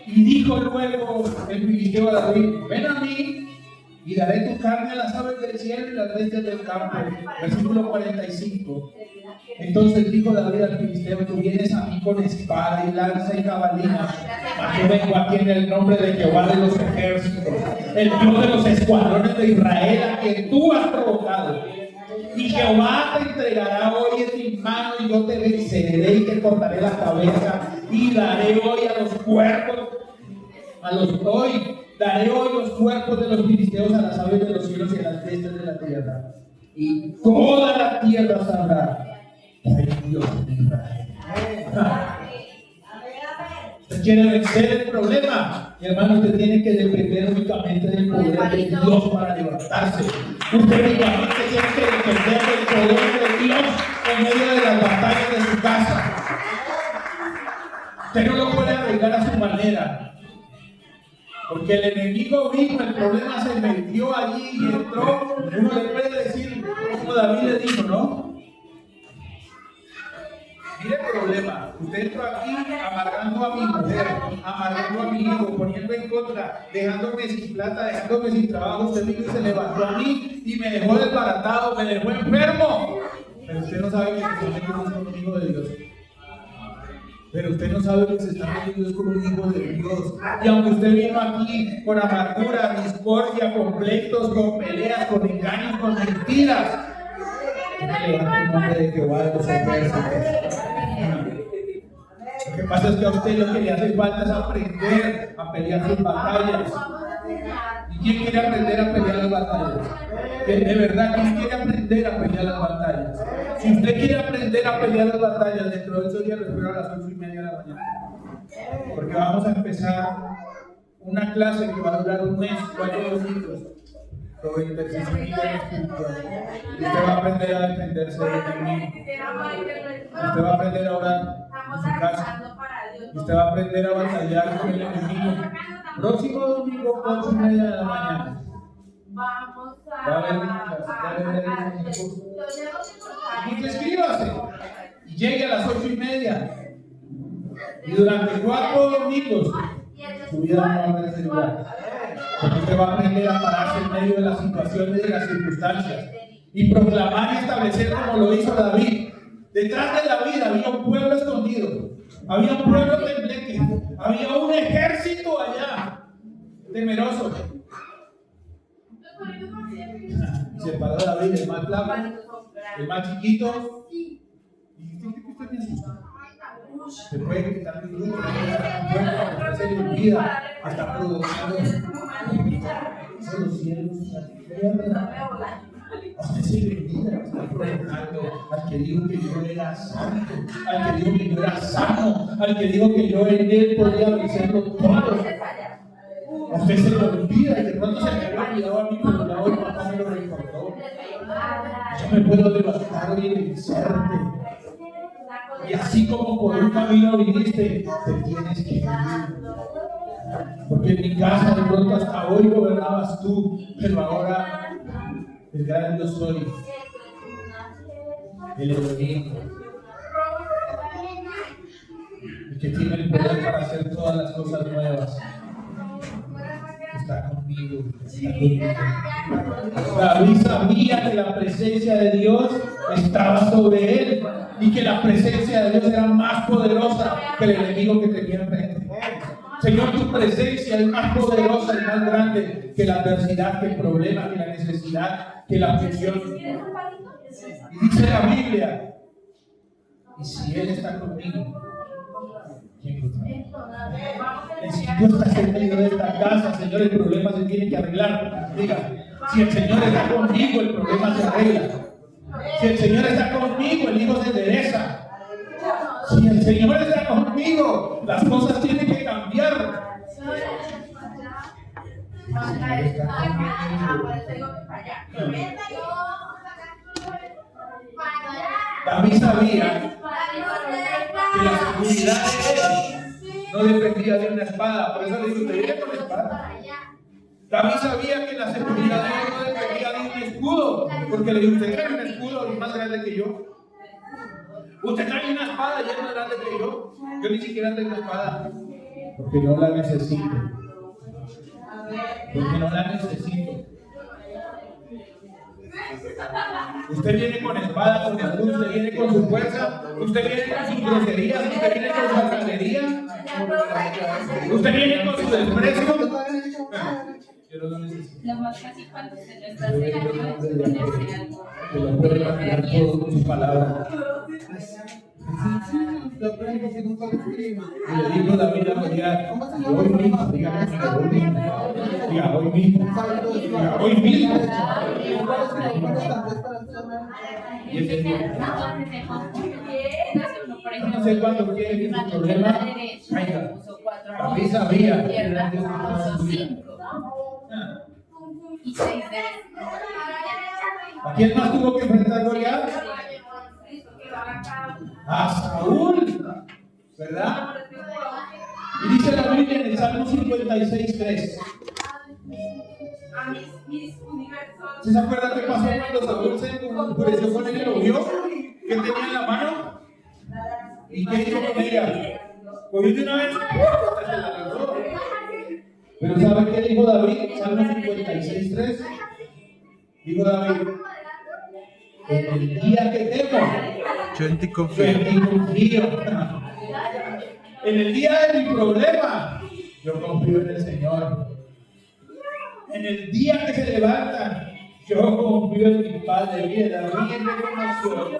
Y dijo luego el filisteo a David: ven a mí y daré tu carne a las aves del cielo y las bestias del campo. Versículo 45. Entonces dijo David al filisteo: tú vienes a mí con espada y lanza y jabalina, mas yo vengo aquí en el nombre de Jehová de los ejércitos, el Dios de los escuadrones de Israel, a quien tú has provocado. Y Jehová te entregará hoy en mi mano, y yo te venceré y te cortaré la cabeza, y daré hoy los cuerpos de los filisteos a las aves de los cielos y a las bestias de la tierra. Y toda la tierra sabrá que hay Dios en Israel. ¿Usted quiere vencer el problema? Mi hermano, usted tiene que depender únicamente del poder de Dios para levantarse. Usted únicamente tiene que depender del poder de Dios en medio de las batallas de su casa. Usted no lo puede arreglar a su manera. Porque el enemigo vino, el problema se metió allí y entró. Uno le puede decir, como David le dijo, ¿no? Mire el problema, usted entró aquí amargando a mi mujer, amargando a mi hijo, poniendo en contra, dejándome sin plata, dejándome sin trabajo. Usted vino y se levantó a mí y me dejó desbaratado, me dejó enfermo. Pero usted no sabe que usted es un hijo de Dios. Pero usted no sabe que se está metiendo con un hijo de Dios. Y aunque usted vino aquí con amargura, discordia, conflictos, con peleas, con engaños, con mentiras, levanta el nombre de Jehová de los ejércitos. Lo que pasa es que a usted lo que le hace falta es aprender a pelear sus batallas. ¿Y quién quiere aprender a pelear las batallas? De verdad, ¿quién quiere aprender a pelear las batallas? Si usted quiere aprender a pelear las batallas, dentro de 8 días lo espero a las 8:30 de la mañana. Porque vamos a empezar una clase que va a durar un mes, 4 domingos, sobre intercesión y guerra espiritual. Y usted va a aprender a defenderse del enemigo. Usted va a aprender a orar en su casa. Y usted va a aprender a batallar con el enemigo. Próximo domingo, 8:30 de la mañana. Vamos Va a haber y escríbase y llegue a las 8:30 y durante 4 domingos su vida no va a ser igual, porque usted va a aprender a pararse en medio de las situaciones y de las circunstancias y proclamar y establecer como lo hizo David. Detrás de David había un pueblo escondido, había un pueblo tembleque, había un ejército allá temeroso. Se paró David, el más flaco, el más chiquito, y usted me asusta. Se puede quitar mi grupo, se le olvida, está produciendo los cielos, la tierra. A usted se le olvida, está provocando al que dijo que yo era santo, al que dijo que yo era sano, al que dijo que yo en él podía vencerlo todo. A usted se le olvida y de pronto se me había olvidado a mí, pero ya hoy papá me lo recordó. Yo me puedo levantar y vencerte. Y así como por un camino viniste, te tienes que ir. Porque en mi casa de pronto hasta hoy gobernabas tú, pero ahora el gran yo soy, el Elohim, el que tiene el poder para hacer todas las cosas nuevas. Está conmigo, está conmigo. David sabía que la presencia de Dios estaba sobre él y que la presencia de Dios era más poderosa que el enemigo que tenía enfrente. Señor, tu presencia es más poderosa y más grande que la adversidad, que el problema, que la necesidad, que la aflicción. Y dice la Biblia, y si Él está conmigo, ¿quién contra mí? Si tú estás en medio de esta casa, Señor, el problema se tiene que arreglar. Diga, si el Señor está conmigo, el problema se arregla. Si el Señor está conmigo, el hijo se endereza. Si el Señor está conmigo, las cosas tienen que cambiar. David sabía que la seguridad de él no dependía de una espada, por eso le digo, ¿te viene con la espada? David sabía que la seguridad de él no dependía de un escudo, porque le dijo, usted trae un escudo más grande que yo. Usted trae una espada y es más grande que yo. Yo ni siquiera tengo espada, porque no la necesito. Porque no la necesito. Usted viene con espada, con escudo, usted viene con su fuerza, usted viene con sus groserías, usted viene con su altanería, usted viene con su desprecio. Yo no lo necesito. Lo más fácil cuando se lo está haciendo es ponerse algo. Que lo puede cambiar todo con sus palabras. Y le dijo David a Goliat, hoy mismo, diga hoy mismo, diga hoy mismo, diga hoy mismo. Y ese día, no sé cuánto quiere que su problema caiga. David sabía que era Dios que y 6 de ¿a quién más tuvo que enfrentar Goliat? A Saúl, ¿verdad? Y dice la Biblia en el Salmo 56:3. ¿Se acuerdan qué pasó cuando Saúl se enfureció con ella y lo vio? ¿Qué tenía en la mano? ¿Y qué hizo con ella? Cogió de una vez. Pero ¿sabe qué dijo David? Salmo 56:3. Dijo David, en el día que temo, yo en ti yo en ti confío. En el día de mi problema, yo confío en el Señor. En el día que se levanta, yo confío en mi Padre. Mire, David reconoció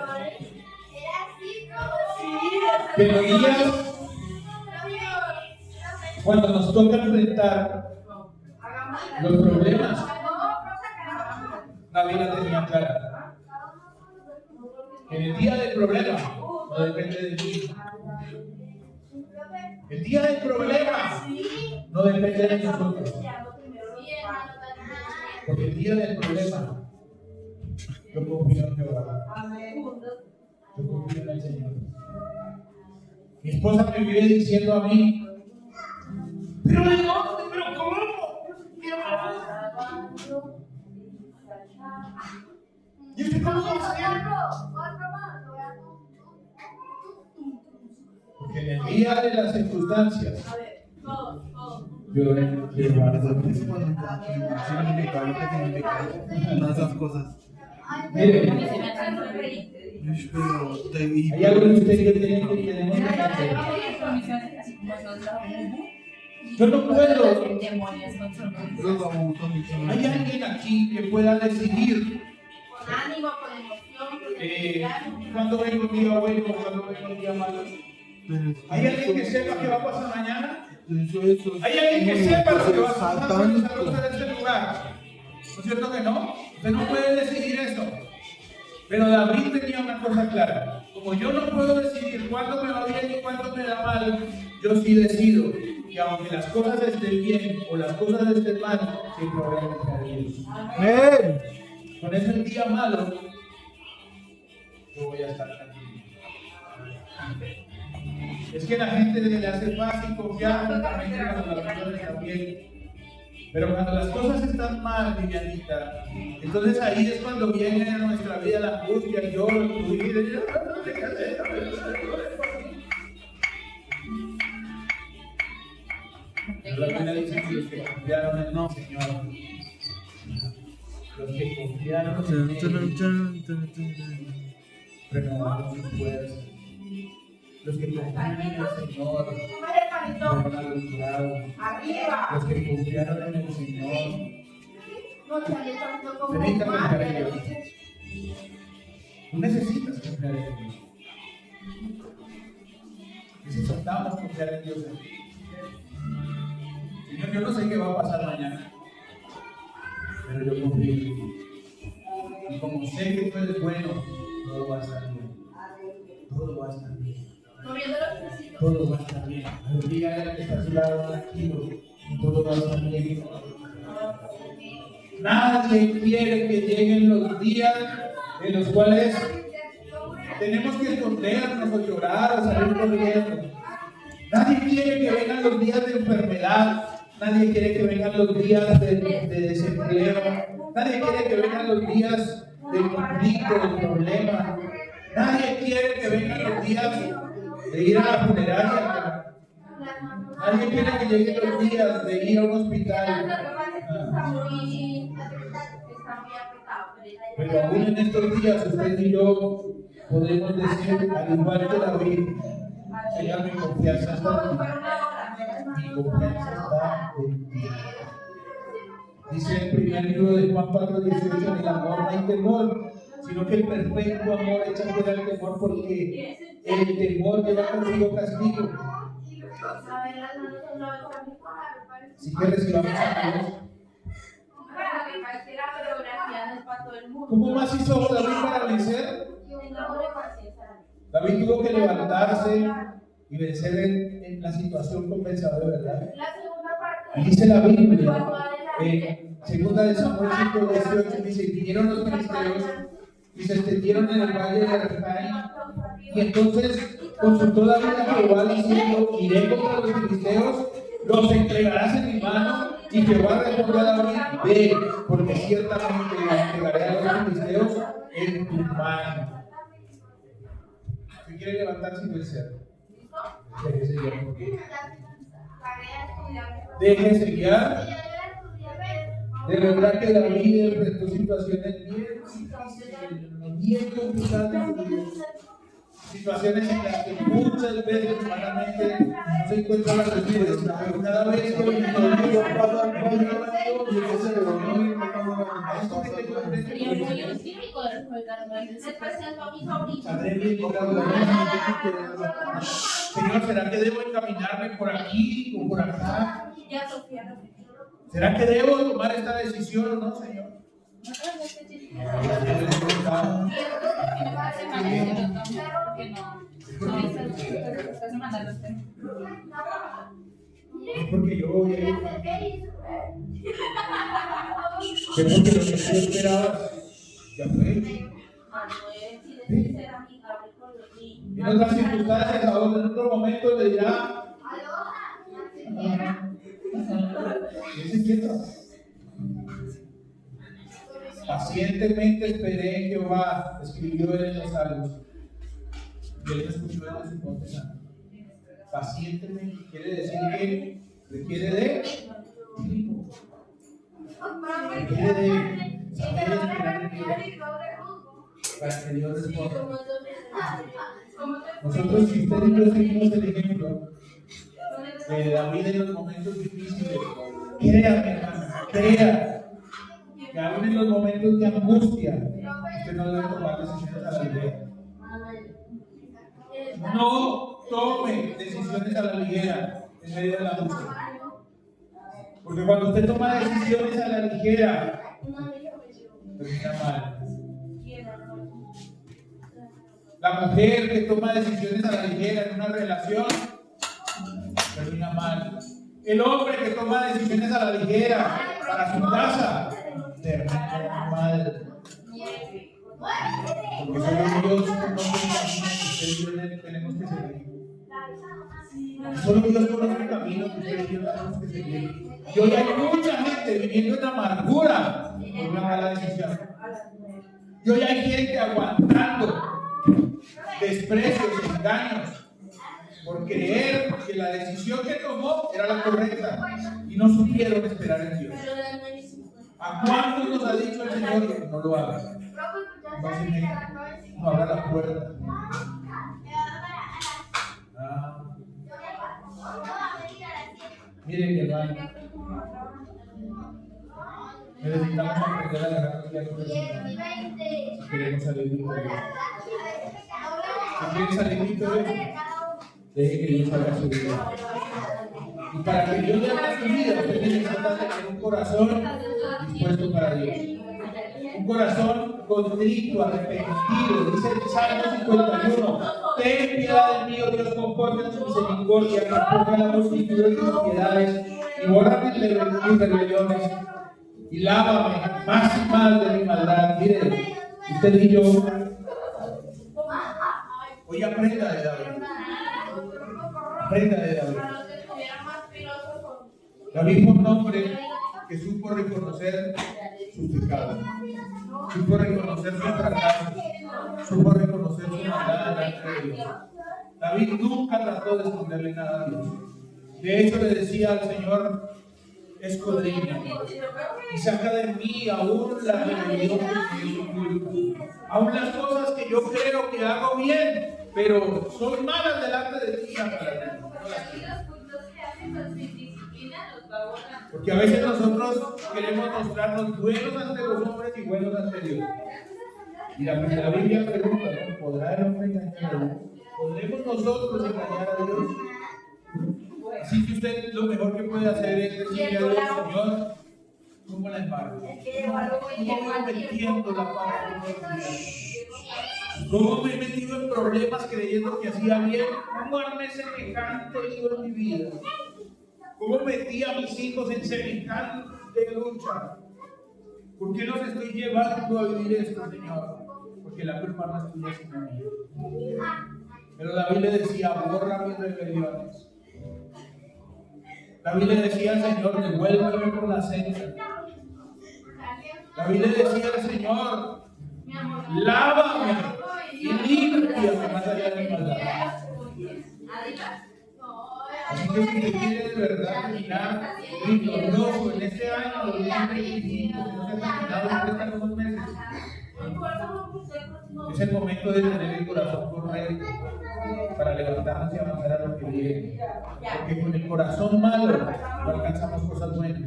que los días cuando nos toca enfrentar los problemas, David la tenía clara. En el día del problema, no depende de mí. El día del problema no depende de nosotros. Porque el día del problema, yo confío en Jehová. Yo confío en el Señor. Mi esposa me vive diciendo a mí, pero ¿de dónde? ¿Pero cómo? ¿Y usted cómo va a hacer? Porque en el día de las circunstancias, yo Significa lo que significa. Todas esas cosas. mire, hay algo que usted y yo tenemos que hacer. Yo no puedo. Hay alguien aquí que pueda decidir Con ánimo, con emoción, cuándo vengo un día bueno, cuándo vengo un día malo. ¿Hay alguien que sepa qué va a pasar mañana? ¿Hay alguien que sepa lo que va a pasar cuando salga de este lugar? ¿No es cierto que no? Usted no puede decidir eso. Pero David tenía una cosa clara. Como yo no puedo decidir cuándo me va bien y cuándo me da mal, yo sí decido que aunque las cosas estén bien o las cosas estén mal, siempre voy a confiar en Dios. Amén. Con eso el día malo, yo voy a estar tranquilo. Es que la gente le hace fácil confiar únicamente en las oraciones también. Pero cuando las cosas están mal, Vivianita, entonces ahí es cuando viene a nuestra vida la angustia, el lloro, el fluir. La Biblia dice que los que confiaron en el Señor, los que confiaron en Él, renovaron sus fuerzas. Los que confían en el Señor fueron alumbrados. Los que confiaron en el Señor necesitan confiar en Dios. Tú necesitas confiar en Dios. Necesitamos confiar en Dios. Señor, yo no sé qué va a pasar mañana, pero yo confío en ti. Y como sé que tú eres bueno, todo va a estar bien. Todo va a estar bien. Todo va a estar bien. Aleluya, que está a su lado tranquilo. Y todo va a estar bien. Nadie quiere que lleguen los días en los cuales tenemos que escondernos o llorar o salir corriendo. Nadie quiere que vengan los días de enfermedad. Nadie quiere que vengan los días de desempleo. Nadie quiere que vengan los días de conflicto, de problemas. Nadie quiere que vengan los días de ir a la funeraria. Nadie quiere que lleguen los días de ir a un hospital. Pero aún en estos días, usted y yo podemos decir, al igual que David, Señor, mi confianza está en ti. Mi confianza está en ti. Dice el primer libro de Juan 4:18, en el amor no hay temor, sino que el perfecto amor echa fuera el temor, porque el temor lleva consigo castigo. Así que recibamos a Dios. ¿Cómo más hizo David para vencer? David tuvo que levantarse y vencer en la situación con vencedor, ¿verdad? Y dice la Biblia, segunda de Samuel 5:18, dice, vinieron los filisteos y se extendieron en el valle de Refaim. Y entonces consultó David a Jehová diciendo, iré contra los filisteos, los entregarás en mi mano. Y Jehová respondió a David, ve, porque ciertamente entregaré a los filisteos en tu mano. Si quiere levantarse y vencer, déjese guiar por Dios. Déjese guiar. De verdad que David enfrentó situaciones bien difíciles, bien complicadas. situaciones en las que muchas veces humanamente no se encuentra la respuesta, pero cada vez que Sería muy cívico de recordarme de ese Le presento a mi sobrino. Señor, ¿será que debo encaminarme por aquí o por acá? Ya, Sofía. ¿Será que debo tomar esta decisión o no, Señor? Es porque yo voy a ir. Es porque lo que tú esperabas ya fue. En otras circunstancias, ahora en otro momento le dirá. Dice quieto. Pacientemente esperé en Jehová, escribió él en los Salmos. Y él me escuchó en su monte santo. Pacientemente quiere decir que requiere de tiempo. Requiere de saber esperar en Dios para que Dios responda. Nosotros, si usted y yo seguimos el ejemplo de David en los momentos difíciles, crea, mi hermano, crea que aún en los momentos de angustia, usted no debe tomar decisiones a la ligera. No tome decisiones a la ligera en medio de la angustia. Porque cuando usted toma decisiones a la ligera, termina mal. La mujer que toma decisiones a la ligera en una relación, termina mal. El hombre que toma decisiones a la ligera para su casa, termina mal. Porque solo Dios conoce el camino que usted y yo tenemos que seguir. Solo Dios conoce el camino que usted y yo tenemos que seguir. Y hoy hay mucha gente viviendo en amargura por una mala decisión. Y hoy hay gente aguantando desprecios, engaños, por creer que la decisión que tomó era la correcta y no supieron esperar en Dios. ¿A cuántos nos ha dicho el Señor que no lo haga? No abra la puerta. Miren, mi hermano, necesitamos aprender a dejarnos guiar por el Señor si queremos salir victoriosos. Si quieren salir victoriosos, deje que Dios haga su vida. Y para que Dios haga su vida, usted necesita tener un corazón dispuesto para Dios. Un corazón contrito, arrepentido. Dice el Salmo 51: ten piedad de mí, oh Dios, conforme a tu misericordia, conforme a la multitud de tus piedades, y bórrame mis rebeliones, y lávame más y más de mi maldad. Mire, usted y yo, hoy aprenda de David. Aprenda de David. David fue un hombre que supo reconocer sus pecados, supo reconocer sus fracasos, supo reconocer su maldad delante de Dios. David nunca trató de esconderle nada a Dios. De hecho, le decía al Señor: escudriñame y saca de mí aún la rebelión que yo oculto, aún las cosas que yo creo que hago bien, pero son malas delante de ti, sácalas. Porque a veces nosotros queremos mostrarnos buenos ante los hombres y buenos ante Dios. Y la Biblia pregunta, ¿no? ¿Podrá el hombre engañar a Dios? ¿Podremos nosotros engañar a Dios? Así que usted lo mejor que puede hacer es decirle a Dios: Señor, ¿cómo la embargo? ¿Cómo me metiendo la pata todos los días? ¿Cómo me he metido en problemas creyendo que hacía bien? ¿Cómo armé semejante lío en mi vida? ¿Cómo metí a mis hijos en semejante lucha? ¿Por qué los estoy llevando a vivir esto, Señor? Porque la culpa no es tuya, sino mía. Pero David le decía: borra mis rebeliones. David le decía al Señor: devuélveme por la senda. David le decía al Señor: lávame y límpiame más allá de mi maldad. Así que si usted quiere de verdad terminar victorioso en este año 2025, que no se ha terminado en estos unos meses, Es el momento de tener el corazón correcto para levantarnos y avanzar a lo que viene. Porque con el corazón malo no alcanzamos cosas buenas.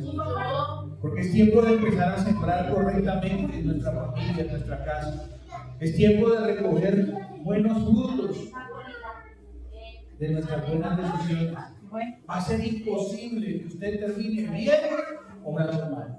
Porque es tiempo de empezar a sembrar correctamente en nuestra familia, en nuestra casa. Es tiempo de recoger buenos frutos de nuestras buenas decisiones. Va a ser imposible que usted termine bien obrando mal.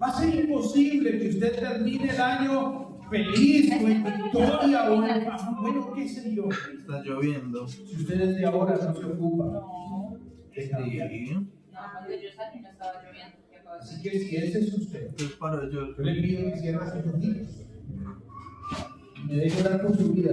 Va a ser imposible que usted termine el año feliz o en victoria o en bueno, qué sé yo. Está lloviendo. Si usted desde ahora no se ocupa No, de cambiar. Sí. no, cuando yo salí no estaba lloviendo. ¿Qué pasa? Así que si ese es usted, Entonces para yo. yo le pido que cierre sus ojitos y me deje orar por su vida.